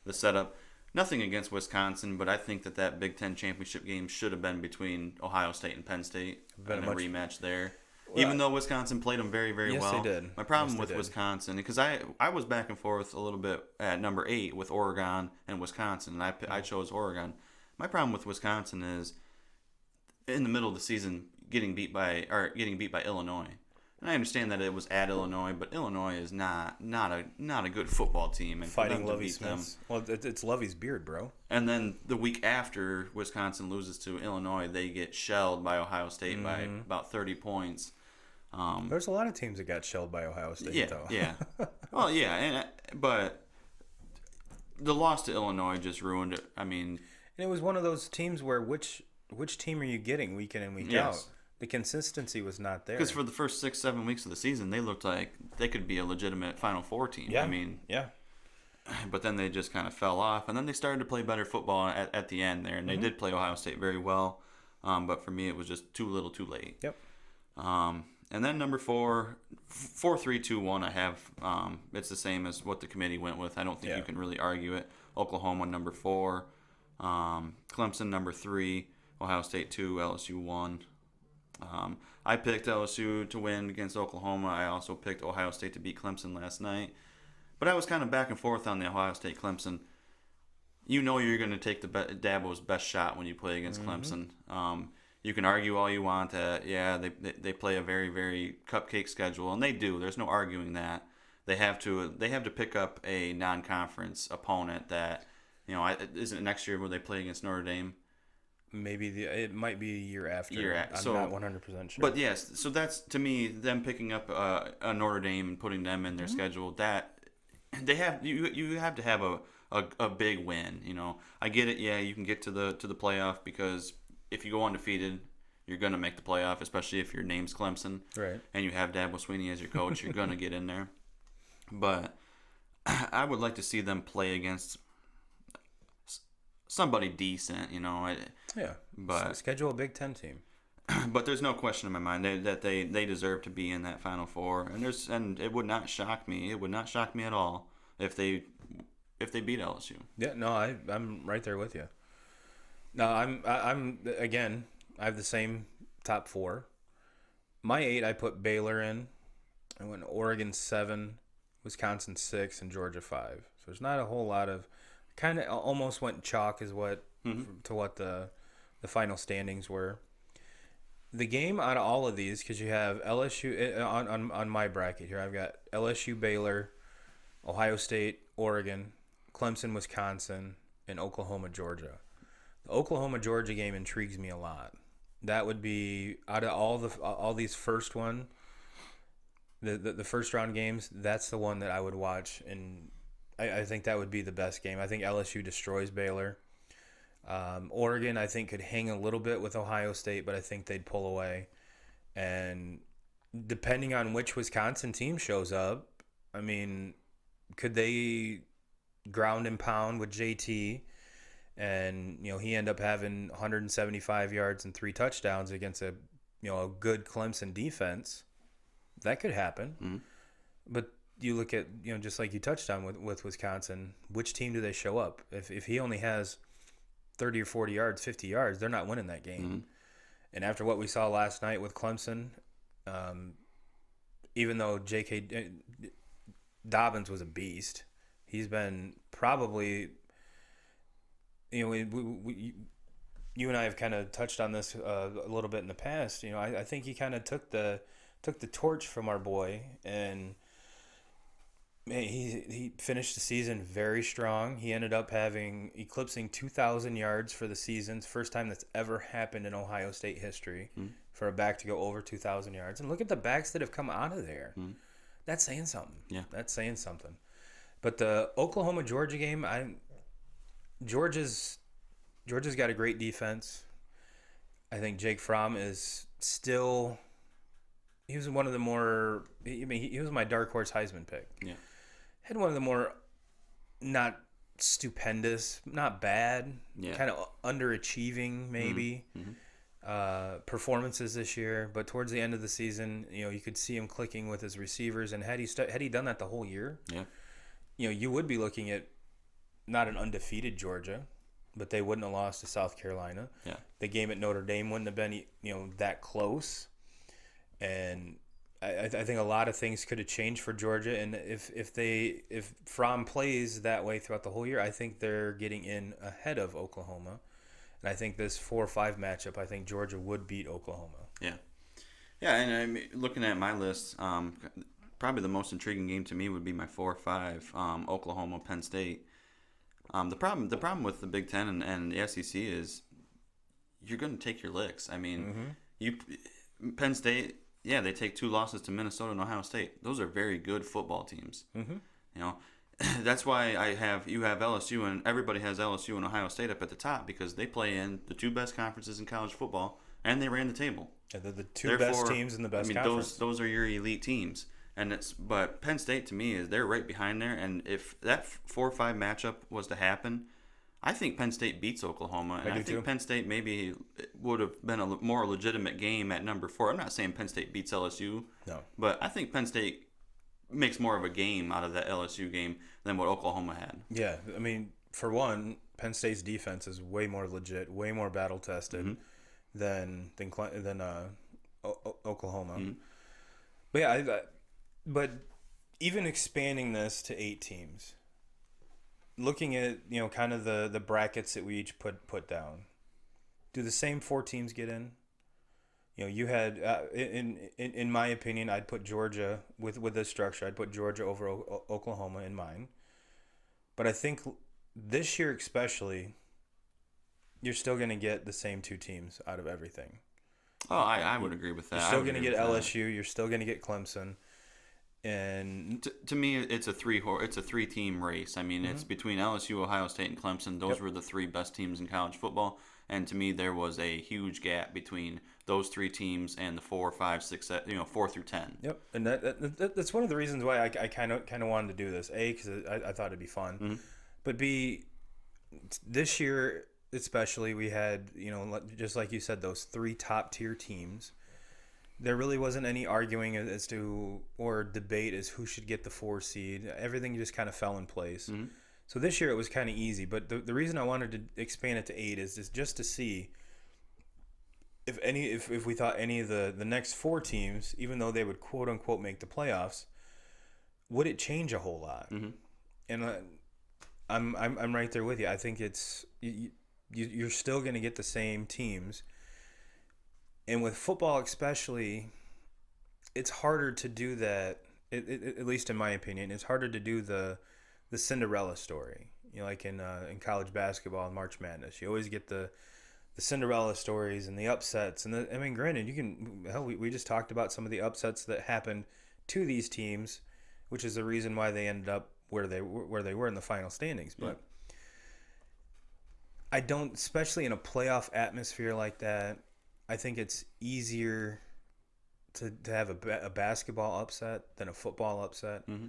the setup. Nothing against Wisconsin, but I think that Big Ten championship game should have been between Ohio State and Penn State, and a rematch there. Even though Wisconsin played them very, very yes, well. they did. My problem Yes, with they did. Wisconsin, because I was back and forth a little bit at number 8 with Oregon and Wisconsin, and I chose Oregon. My problem with Wisconsin is in the middle of the season getting beat by Illinois. And I understand that it was at Illinois, but Illinois is not a good football team. And Fighting for them to Lovie beat them, Smith. Well, it's Lovie's beard, bro. and then the week after Wisconsin loses to Illinois, they get shelled by Ohio State by about 30 points. There's a lot of teams that got shelled by Ohio State, Yeah, though. yeah. Well, yeah, but the loss to Illinois just ruined it. I mean, And it was one of those teams where which team are you getting week in and week Yes. out? The consistency was not there. because for the first 6-7 weeks of the season, they looked like they could be a legitimate Final Four team. yeah, I mean, yeah. but then they just kind of fell off, and then they started to play better football at the end there, and they did play Ohio State very well. But for me, it was just too little, too late. Yep. And then number 4, 4-3-2-1. I have it's the same as what the committee went with. I don't think you can really argue it. Oklahoma number 4, Clemson number 3, Ohio State 2, LSU 1. I picked LSU to win against Oklahoma. I also picked Ohio State to beat Clemson last night. But I was kind of back and forth on the Ohio State Clemson. You know you're going to take the Dabo's best shot when you play against Clemson. You can argue all you want that, they play a very, very cupcake schedule, and they do. There's no arguing that. They have to pick up a non-conference opponent that, isn't it next year where they play against Notre Dame? Maybe it might be a year after. I'm So, not 100% sure. But yes, so that's, to me, them picking up a Notre Dame and putting them in their schedule, that they have you have to have a big win. I get it. Yeah, you can get to the playoff because if you go undefeated, you're gonna make the playoff, especially if your name's Clemson, right? And you have Dabo Swinney as your coach. You're gonna get in there. But I would like to see them play against somebody decent. Yeah. But Schedule a Big Ten team. But there's no question in my mind that they deserve to be in that Final Four, and it would not shock me. It would not shock me at all if they beat LSU. Yeah, no, I'm right there with you. No, I'm again. I have the same top 4. My 8, I put Baylor in. I went Oregon 7, Wisconsin 6, and Georgia 5. So there's not a whole lot of. Kind of almost went chalk is what to what the final standings were. The game out of all of these, because you have LSU on my bracket here, I've got LSU, Baylor, Ohio State, Oregon, Clemson, Wisconsin, and Oklahoma, Georgia. The Oklahoma, Georgia game intrigues me a lot. That would be out of all these first one, the first round games. That's the one that I would watch, and I think that would be the best game. I think LSU destroys Baylor. Oregon, I think, could hang a little bit with Ohio State, but I think they'd pull away. And depending on which Wisconsin team shows up, I mean, could they ground and pound with JT? And, he ended up having 175 yards and 3 touchdowns against a good Clemson defense. That could happen. Mm-hmm. But you look at, just like you touched on with Wisconsin, which team do they show up? If he only has 30 or 40 yards, 50 yards, they're not winning that game. Mm-hmm. And after what we saw last night with Clemson, even though J.K. Dobbins was a beast, he's been probably, we you and I have kind of touched on this a little bit in the past. I think he kind of took the torch from our boy, and he finished the season very strong. He ended up eclipsing 2,000 yards for the season. First time that's ever happened in Ohio State history for a back to go over 2,000 yards. And look at the backs that have come out of there. That's saying something. Yeah. That's saying something. But the Oklahoma-Georgia game, Georgia's got a great defense. I think Jake Fromm is still... He was one of the more... he was my dark horse Heisman pick. Yeah. Had one of the more, not stupendous, not bad, kind of underachieving maybe performances this year. But towards the end of the season, you could see him clicking with his receivers. And had he done that the whole year, you would be looking at not an undefeated Georgia, but they wouldn't have lost to South Carolina. Yeah. The game at Notre Dame wouldn't have been that close. And I think a lot of things could have changed for Georgia. And if Fromm plays that way throughout the whole year, I think they're getting in ahead of Oklahoma. And I think this 4-5 matchup, I think Georgia would beat Oklahoma. Yeah. Yeah, and I mean, looking at my list, probably the most intriguing game to me would be my 4-5, Oklahoma, Penn State. The problem with the Big Ten and the SEC is you're going to take your licks. I mean, Penn State, yeah, they take 2 losses to Minnesota and Ohio State. Those are very good football teams. Mm-hmm. You know, that's why you have LSU, and everybody has LSU and Ohio State up at the top because they play in the 2 best conferences in college football, and they ran the table. Yeah, they're the 2 best teams in the best conference. Those are your elite teams. But Penn State to me they're right behind there. And if that 4-5 matchup was to happen, I think Penn State beats Oklahoma, and I think Penn State maybe would have been a more legitimate game at number 4. I'm not saying Penn State beats LSU, no, but I think Penn State makes more of a game out of that LSU game than what Oklahoma had. Yeah, I mean, for one, Penn State's defense is way more legit, way more battle tested than Oklahoma. Mm-hmm. But yeah, but even expanding this to 8 teams, looking at kind of the brackets that we each put down, do the same 4 teams get in? You had in my opinion, I'd put Georgia with this structure. I'd put Georgia over Oklahoma in mine. But I think this year especially, you're still going to get the same 2 teams out of everything. Oh, I would agree with that. You're still going to get LSU. You're still going to get Clemson. And to me, it's a 3-team race. I mean, it's between LSU, Ohio State, and Clemson. Those were the 3 best teams in college football. And to me, there was a huge gap between those 3 teams and the 4, 5, 6, 4 through 10. Yep, and that's one of the reasons why I kind of wanted to do this. A, because I thought it'd be fun, but B, this year especially we had just like you said, those 3 top tier teams. There really wasn't any arguing as to or debate as who should get the 4 seed. Everything just kind of fell in place. Mm-hmm. So this year it was kind of easy. But the reason I wanted to expand it to 8 is just to see if we thought any of the next 4 teams, even though they would quote unquote make the playoffs, would it change a whole lot? Mm-hmm. And I'm right there with you. I think you're still going to get the same teams. And with football especially, it's harder to do that, at least in my opinion. It's harder to do the Cinderella story. Like in college basketball and March Madness. You always get the Cinderella stories and the upsets. And granted, we just talked about some of the upsets that happened to these teams, which is the reason why they ended up where they were in the final standings. But I don't, especially in a playoff atmosphere like that, I think it's easier to have a basketball upset than a football upset. Mm-hmm.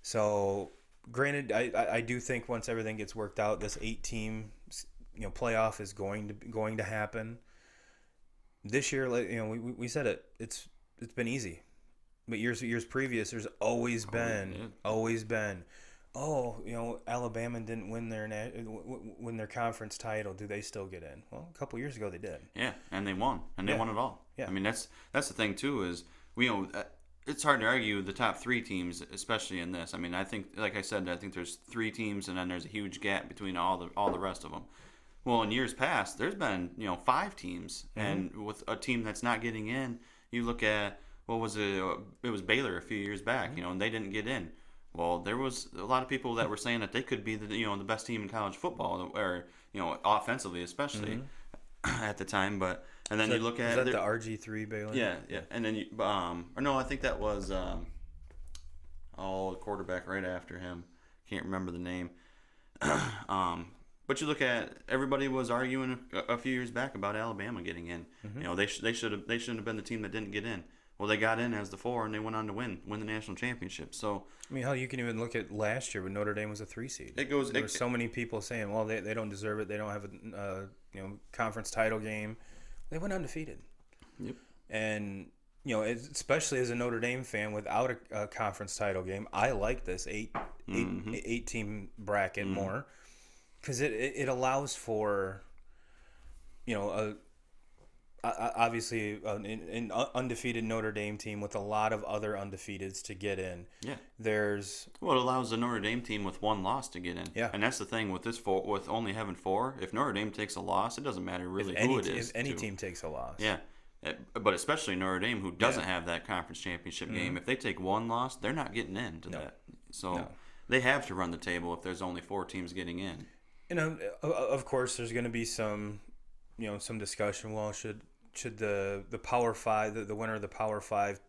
So, granted, I do think once everything gets worked out, this 8-team playoff is going to happen. This year, we said it. It's been easy, but years previous, there's always been. Oh, Alabama didn't win their conference title. Do they still get in? Well, a couple years ago they did. Yeah, and they won, and they won it all. Yeah. I mean that's the thing too is it's hard to argue the top 3 teams, especially in this. I mean, I think, like I said, I think there's 3 teams, and then there's a huge gap between all the rest of them. Well, in years past, there's been 5 teams, and with a team that's not getting in, you look at what was it? It was Baylor a few years back, and they didn't get in. Well, there was a lot of people that were saying that they could be the best team in college football, or offensively especially at the time. But and then you look at the RG3 Baylor. Yeah, and then or no, I think that was the quarterback right after him. Can't remember the name. But you look at everybody was arguing a few years back about Alabama getting in. Mm-hmm. They shouldn't have been the team that didn't get in. Well, they got in as the 4, and they went on to win the national championship. So I mean, hell, you can even look at last year when Notre Dame was a 3 seed. There were so many people saying, "Well, they don't deserve it. They don't have a conference title game." They went undefeated. Yep. And especially as a Notre Dame fan, without a conference title game, I like this 8-team bracket more because it allows for obviously an undefeated Notre Dame team with a lot of other undefeateds to get in. Yeah. There's Well, it allows the Notre Dame team with one loss to get in. Yeah. And that's the thing with with only having 4. If Notre Dame takes a loss, it doesn't matter really if who it is. if any team takes a loss. Yeah. But especially Notre Dame, who doesn't have that conference championship game. If they take one loss, they're not getting into that. So they have to run the table if there's only 4 teams getting in. Of course, there's going to be some, some discussion. Well, should the Power 5, the winner of the Power 5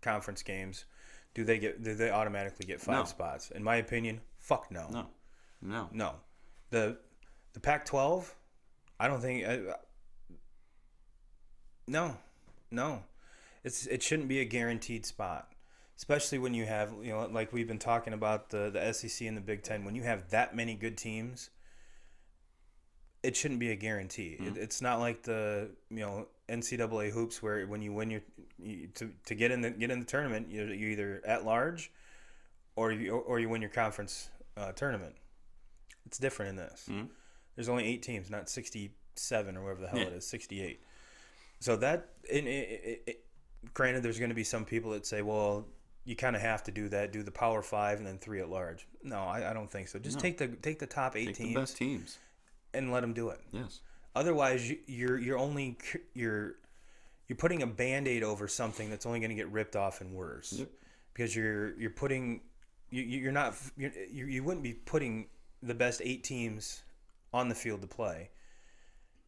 conference games, do they automatically get 5 spots? In my opinion, fuck no. No. The Pac-12, I don't think. No. It shouldn't be a guaranteed spot, especially when you have, like we've been talking about the SEC and the Big Ten. When you have that many good teams, it shouldn't be a guarantee. It's not like the NCAA hoops where when you win to get in the tournament, you're either at large or you win your conference tournament. It's different in this. There's only 8 teams, not 67 or whatever the hell it is, 68. So that, granted, there's going to be some people that say, well, you kind of have to do that, do the Power 5 and then 3 at large. No, I don't think so. Just take the top 8 teams, the best teams, and let them do it. Yes. Otherwise, you're putting a Band-Aid over something that's only going to get ripped off and worse. Yep. Because you wouldn't be putting the best 8 teams on the field to play.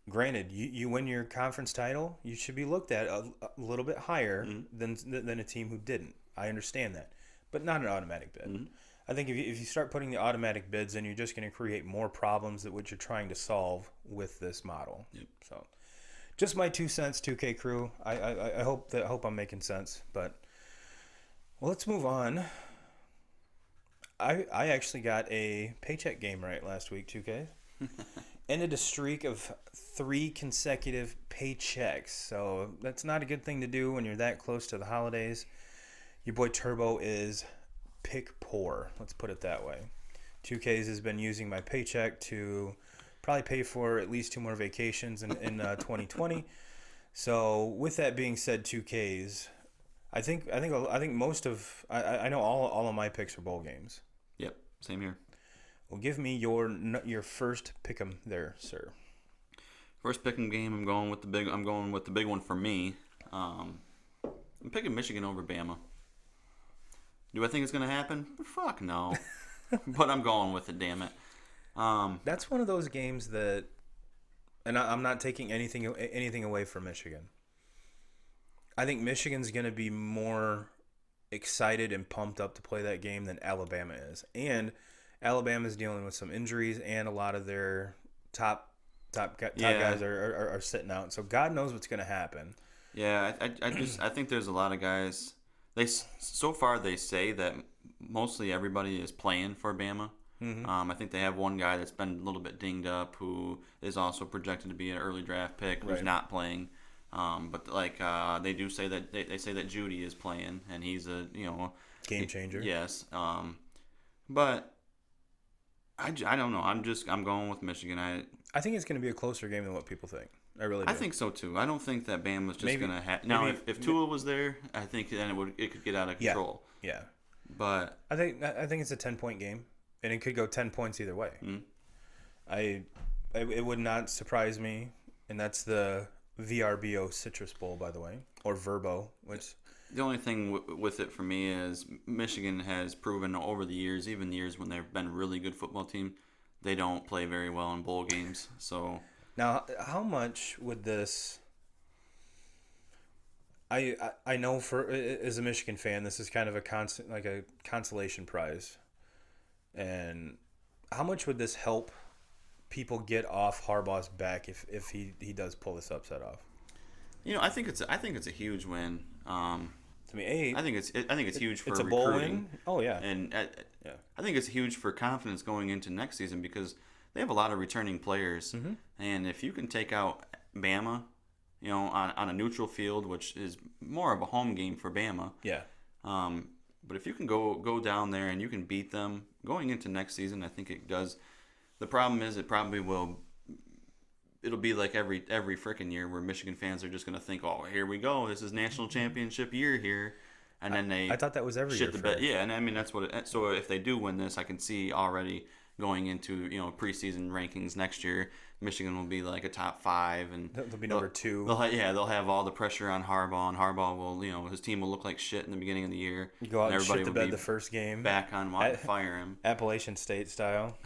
Granted, you win your conference title, you should be looked at a little bit higher than a team who didn't. I understand that, but not an automatic bid. I think if you start putting the automatic bids in, you're just going to create more problems that what you're trying to solve with this model. Yep. So, just my 2 cents, 2K crew. I hope I'm making sense. But let's move on. I actually got a paycheck game right last week, 2K. Ended a streak of 3 consecutive paychecks. So that's not a good thing to do when you're that close to the holidays. Your boy Turbo is pick poor. Let's put it that way. 2Ks has been using my paycheck to probably pay for at least 2 more vacations in 2020. So with that being said, 2Ks, I think most of I know all of my picks are bowl games. Yep, same here. Well, give me your first pick 'em there, sir. First pick'em game, I'm going with the big one for me. I'm picking Michigan over Bama. Do I think it's gonna happen? Fuck no. But I'm going with it. Damn it. That's one of those games that, and I'm not taking anything away from Michigan. I think Michigan's gonna be more excited and pumped up to play that game than Alabama is, and Alabama's dealing with some injuries, and a lot of their top guys are sitting out. So God knows what's going to happen. Yeah, I think there's a lot of guys. So far they say that mostly everybody is playing for Bama. I think they have one guy that's been a little bit dinged up who is also projected to be an early draft pick who's not playing. But they do say that they say that Judy is playing and he's a game changer. Yes. But I don't know. I'm going with Michigan. I think it's going to be a closer game than what people think. I really do. I think so too. I don't think that Bama's just going to have. Now, if Tua was there, I think then it could get out of control. Yeah. But I think it's a 10-point game, and it could go 10 points either way. It would not surprise me, and that's the VRBO Citrus Bowl, by the way, or Verbo, which. The only thing with it for me is Michigan has proven over the years, even years when they've been a really good football team, they don't play very well in bowl games. So now, how much would this? I know as a Michigan fan, this is kind of a consolation prize, and how much would this help people get off Harbaugh's back if he does pull this upset off? I think it's a huge win. To me, I think it's huge for it's a recruiting. bowl win. Oh yeah, and I think it's huge for confidence going into next season because they have a lot of returning players, and if you can take out Bama, on a neutral field, which is more of a home game for Bama. Yeah. But if you can go down there and you can beat them going into next season, I think it does. The problem is it probably will it'll be like every freaking year where Michigan fans are just gonna think, oh, here we go, this is national championship year here, and then I thought that was every shit year. the bed. Yeah, and I mean that's what. So if they do win this, I can see already going into preseason rankings next year, Michigan will be like a top 5, and They'll be number 2. They'll have all the pressure on Harbaugh, and Harbaugh will his team will look like shit in the beginning of the year. Go out and everybody shit the will bed be the first game. back on wanting to fire him. Appalachian State style.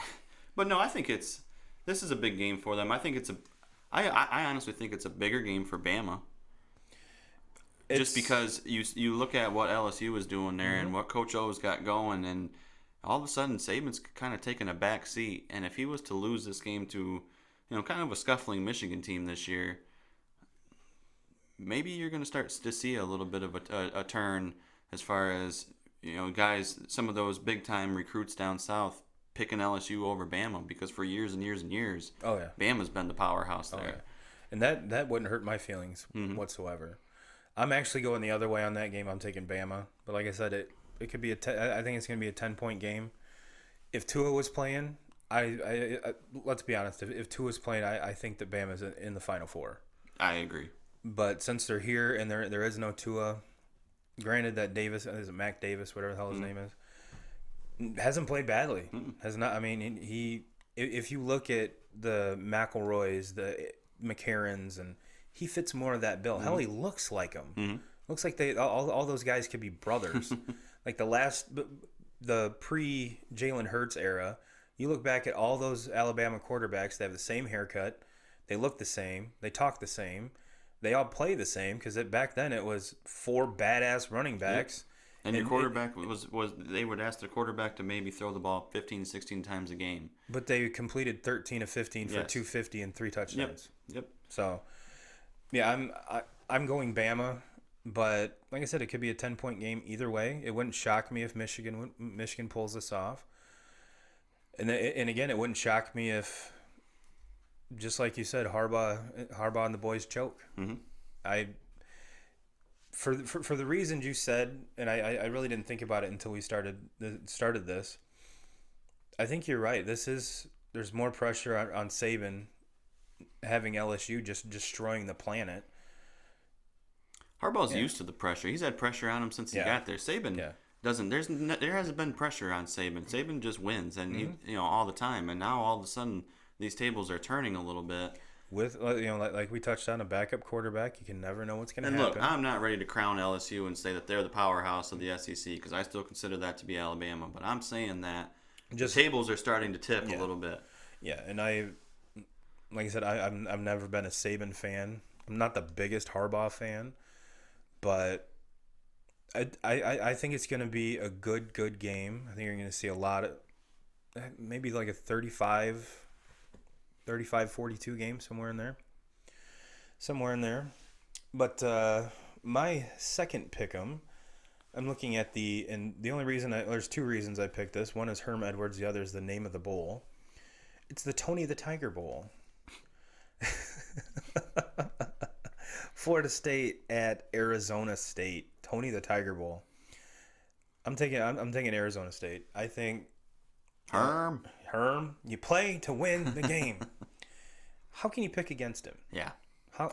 But no, I think this is a big game for them. I think I honestly think it's a bigger game for Bama. Just because you look at what LSU was doing there and what Coach O's got going, and all of a sudden Saban's kind of taking a back seat. And if he was to lose this game to, kind of a scuffling Michigan team this year, maybe you're going to start to see a little bit of a turn as far as, guys, some of those big-time recruits down south picking LSU over Bama, because for years and years and years, oh yeah, Bama's been the powerhouse there. Yeah. And that wouldn't hurt my feelings whatsoever. I'm actually going the other way on that game. I'm taking Bama, but like I said, it could be I think it's going to be a 10-point game. If Tua was playing, I let's be honest. If Tua was playing, I think that Bama's in the Final Four. I agree. But since they're here and there is no Tua, granted that Davis, is it Mac Davis, whatever the hell his name is, hasn't played badly. Has not. I mean, if you look at the McElroys, the McCarrons, and he fits more of that bill. Hell, he looks like him. Looks like all those guys could be brothers. Like the pre Jalen Hurts era, you look back at all those Alabama quarterbacks. They have the same haircut. They look the same. They talk the same. They all play the same, because back then it was 4 badass running backs. And your quarterback was they would ask the quarterback to maybe throw the ball 15, 16 times a game. But they completed 13 of 15 for 250 and 3 touchdowns. Yep. So, yeah, I'm going Bama, but like I said, it could be a 10-point game either way. It wouldn't shock me if Michigan pulls this off. And again, it wouldn't shock me if, just like you said, Harbaugh and the boys choke. For the reasons you said, and I really didn't think about it until we started this. I think you're right. There's more pressure on Saban having LSU just destroying the planet. Harbaugh's used to the pressure. He's had pressure on him since he got there. Saban doesn't. There hasn't been pressure on Saban. Saban just wins, and he, all the time. And now all of a sudden, these tables are turning a little bit. With like we touched on, a backup quarterback, you can never know what's going to happen. And look, I'm not ready to crown LSU and say that they're the powerhouse of the SEC, because I still consider that to be Alabama. But I'm saying that the tables are starting to tip a little bit. Yeah, and like I said, I've never been a Saban fan. I'm not the biggest Harbaugh fan, but I think it's going to be a good game. I think you're going to see a lot of, maybe like a 35-42 game, somewhere in there. But my second pick'em, I'm looking at and the only reason there's 2 reasons I picked this. One is Herm Edwards, the other is the name of the bowl. It's the Tony the Tiger Bowl. Florida State at Arizona State. Tony the Tiger Bowl. I'm taking Arizona State. I think Herm, you play to win the game. How can you pick against him? Yeah. How?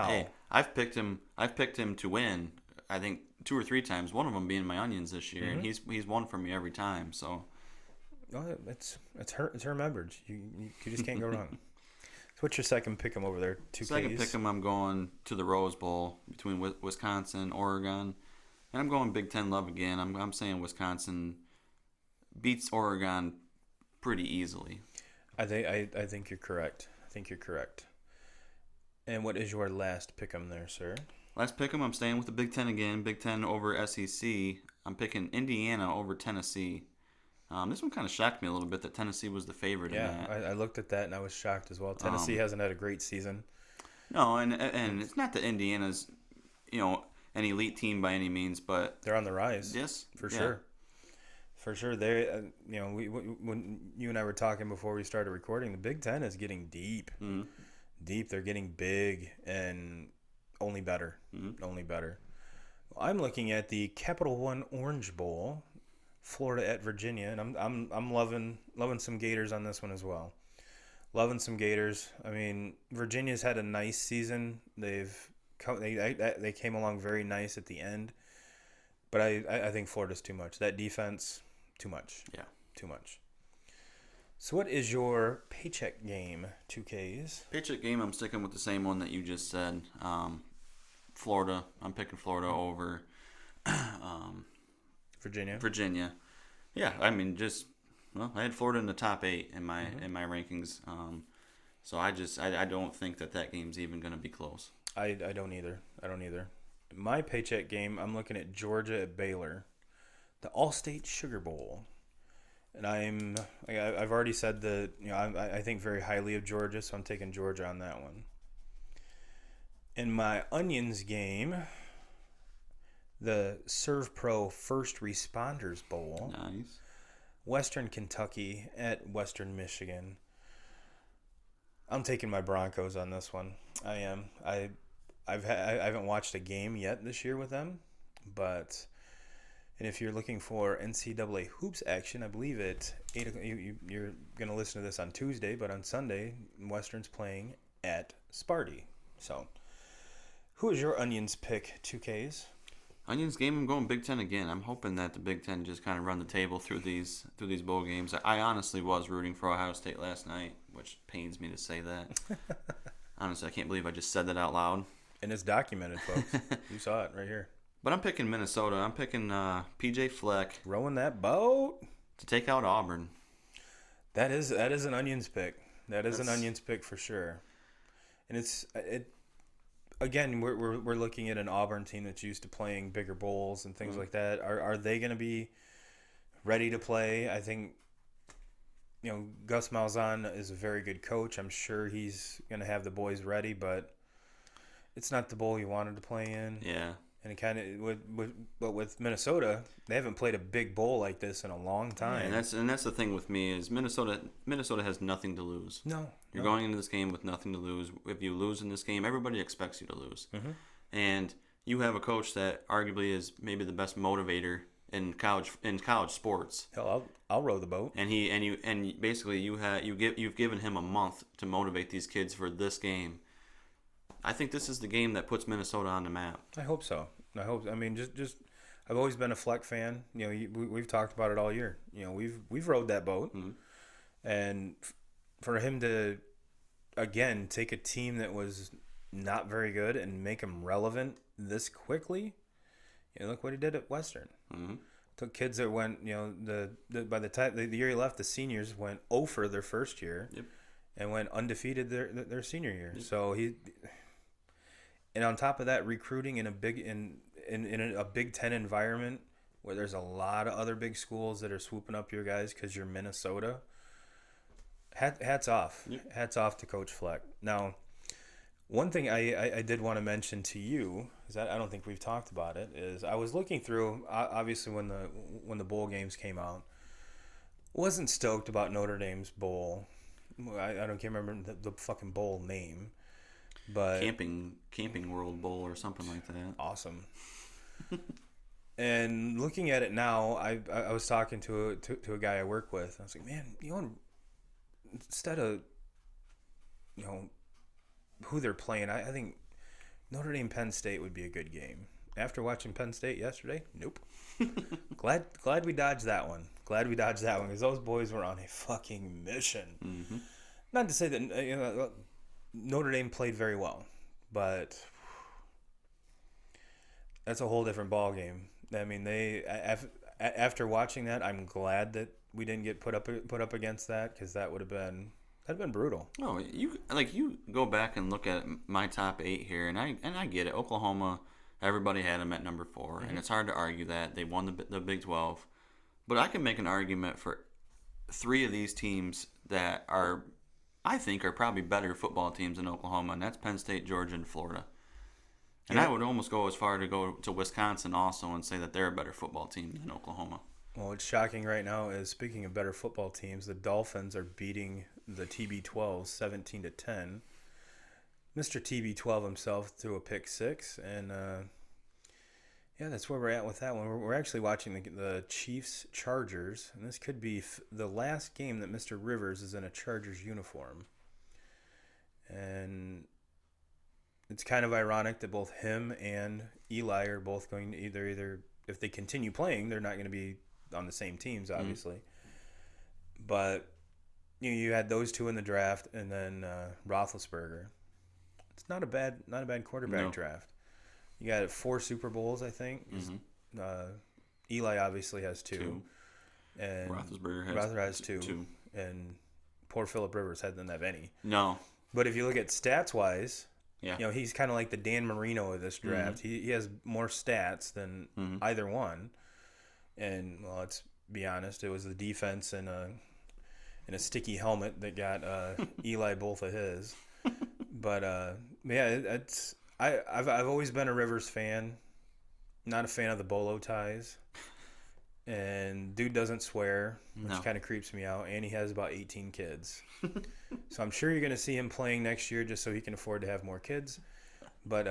Hey, I've picked him to win. I think 2 or 3 times. One of them being my Onions this year, and he's won for me every time. So. Oh, it's Herm Edwards. You just can't go wrong. So what's your second pick'em over there? 2 Second pick'em, I'm going to the Rose Bowl between Wisconsin, Oregon, and I'm going Big Ten love again. I'm saying Wisconsin beats Oregon pretty easily. I think you're correct. And what is your last pick'em there, sir? Last pick'em, I'm staying with the Big Ten again. Big Ten over SEC. I'm picking Indiana over Tennessee. This one kind of shocked me a little bit that Tennessee was the favorite in that. I looked at that and I was shocked as well. Tennessee hasn't had a great season. No, and it's not that Indiana's, an elite team by any means, but they're on the rise. Yes, for sure. For sure, they when you and I were talking before we started recording, the Big Ten is getting deep. Deep. They're getting big and only better. Only better. Well, I'm looking at the Capital One Orange Bowl. Florida at Virginia, and I'm loving some Gators on this one as well. Loving some Gators. I mean, Virginia's had a nice season. They came along very nice at the end, but I think Florida's too much. That defense, too much. Yeah. Too much. So what is your paycheck game, 2Ks? Paycheck game, I'm sticking with the same one that you just said. Florida. I'm picking Florida over Virginia. Yeah, I mean, I had Florida in the top 8 in my rankings. So I don't think that game's even going to be close. I don't either. My paycheck game, I'm looking at Georgia at Baylor, the All-State Sugar Bowl. And I've already said that, I think very highly of Georgia, so I'm taking Georgia on that one. In my Onions game, the Serve Pro First Responders Bowl. Nice. Western Kentucky at Western Michigan. I'm taking my Broncos on this one. I am. I haven't watched a game yet this year with them, but if you're looking for NCAA hoops action, I believe it 8. You're going to listen to this on Tuesday, but on Sunday, Western's playing at Sparty. So, who is your Onions pick? 2Ks. Onions game, I'm going Big Ten again. I'm hoping that the Big Ten just kind of run the table through these bowl games. I honestly was rooting for Ohio State last night, which pains me to say that. Honestly, I can't believe I just said that out loud. And it's documented, folks. You saw it right here. But I'm picking Minnesota. I'm picking PJ Fleck. Rowing that boat to take out Auburn. That is an Onions pick. That's an Onions pick for sure. And again, we're looking at an Auburn team that's used to playing bigger bowls and things like that. Are they going to be ready to play? I think, Gus Malzahn is a very good coach. I'm sure he's going to have the boys ready, but it's not the bowl you wanted to play in. Yeah. And it kind of, but with Minnesota, they haven't played a big bowl like this in a long time. Yeah, and that's the thing with me is Minnesota has nothing to lose. You're going into this game with nothing to lose. If you lose in this game, everybody expects you to lose. Mm-hmm. And you have a coach that arguably is maybe the best motivator in college sports. Hell, I'll row the boat. And basically you've given him a month to motivate these kids for this game. I think this is the game that puts Minnesota on the map. I hope so. I mean, just I've always been a Fleck fan. We've talked about it all year. We've rowed that boat, and for him to again take a team that was not very good and make them relevant this quickly. Look what he did at Western. Mm-hmm. Took kids that went, by the time the year he left, the seniors went 0 for their first year, and went undefeated their senior year. Yep. So and on top of that, recruiting in a Big Ten environment where there's a lot of other big schools that are swooping up your guys because you're Minnesota. Hats off. Yep. Hats off to Coach Fleck. Now, one thing I did want to mention to you, is that I don't think we've talked about it, is I was looking through, obviously when the bowl games came out, wasn't stoked about Notre Dame's bowl. I can't remember the fucking bowl name. But Camping World Bowl or something like that. Awesome. And looking at it now, I was talking to a guy I work with. I was like, man, instead of who they're playing, I think Notre Dame Penn State would be a good game. After watching Penn State yesterday, nope. glad we dodged that one. Because those boys were on a fucking mission. Mm-hmm. Not to say that Notre Dame played very well, but that's a whole different ball game. I mean, after watching that, I'm glad that we didn't get put up against that, because that'd have been brutal. No, you go back and look at my top 8 here, and I get it. Oklahoma, everybody had them at number 4, mm-hmm. and it's hard to argue that they won the Big 12, but I can make an argument for 3 of these teams that I think are probably better football teams than Oklahoma, and that's Penn State, Georgia, and Florida. And I would almost go as far to go to Wisconsin also and say that they're a better football team than Oklahoma. Well, what's shocking right now is, speaking of better football teams, the Dolphins are beating the TB12 17-10. Mr. TB12 himself threw a pick 6, and that's where we're at with that one. We're actually watching the Chiefs-Chargers, and this could be the last game that Mr. Rivers is in a Chargers uniform. And it's kind of ironic that both him and Eli are both going to either if they continue playing, they're not going to be on the same teams, obviously. But you had those two in the draft, and then Roethlisberger. It's not a bad quarterback draft. You got 4 Super Bowls, I think. Eli obviously has 2. And Roethlisberger has 2. And poor Phillip Rivers doesn't have any. No. But if you look at stats wise, yeah, he's kind of like the Dan Marino of this draft. He has more stats than either one. And well, let's be honest, it was the defense and a sticky helmet that got Eli both of his. But I've always been a Rivers fan. Not a fan of the bolo ties. And dude doesn't swear, which kind of creeps me out. And he has about 18 kids. So I'm sure you're going to see him playing next year just so he can afford to have more kids. But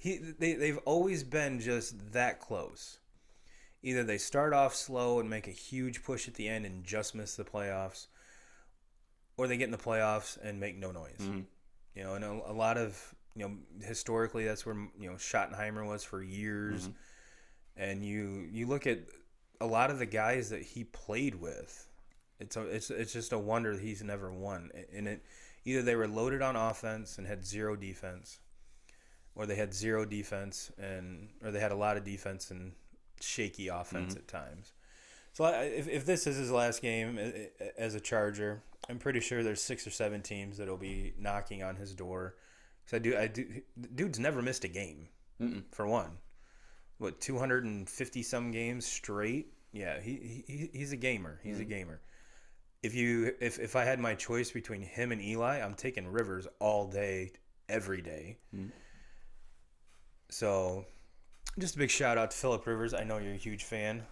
they've always been just that close. Either they start off slow and make a huge push at the end and just miss the playoffs, or they get in the playoffs and make no noise. And a lot of, historically that's where, Schottenheimer was for years. And you look at a lot of the guys that he played with, it's just a wonder that he's never won. And either they were loaded on offense and had 0 defense, or they had 0 defense or they had a lot of defense and shaky offense at times. So if this is his last game as a Charger, I'm pretty sure there's 6 or 7 teams that'll be knocking on his door. Because dude's never missed a game, for one. 250 some games straight? Yeah, he's a gamer. He's a gamer. If I had my choice between him and Eli, I'm taking Rivers all day, every day. So, just a big shout out to Phillip Rivers. I know you're a huge fan.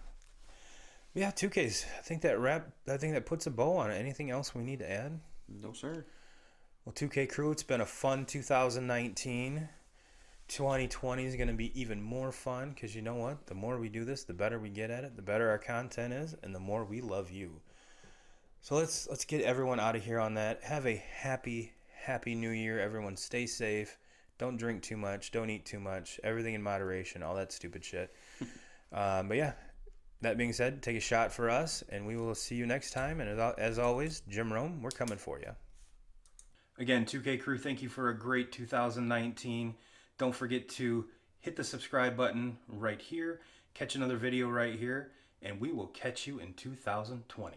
Yeah, 2Ks. I think that puts a bow on it. Anything else we need to add? No, sir. Well, 2K crew, it's been a fun 2019. 2020 is going to be even more fun because you know what? The more we do this, the better we get at it, the better our content is, and the more we love you. So let's get everyone out of here on that. Have a happy New Year. Everyone stay safe. Don't drink too much. Don't eat too much. Everything in moderation. All that stupid shit. But yeah, that being said, take a shot for us, and we will see you next time. And as always, Jim Rome, we're coming for you. Again, 2K crew, thank you for a great 2019. Don't forget to hit the subscribe button right here, catch another video right here, and we will catch you in 2020.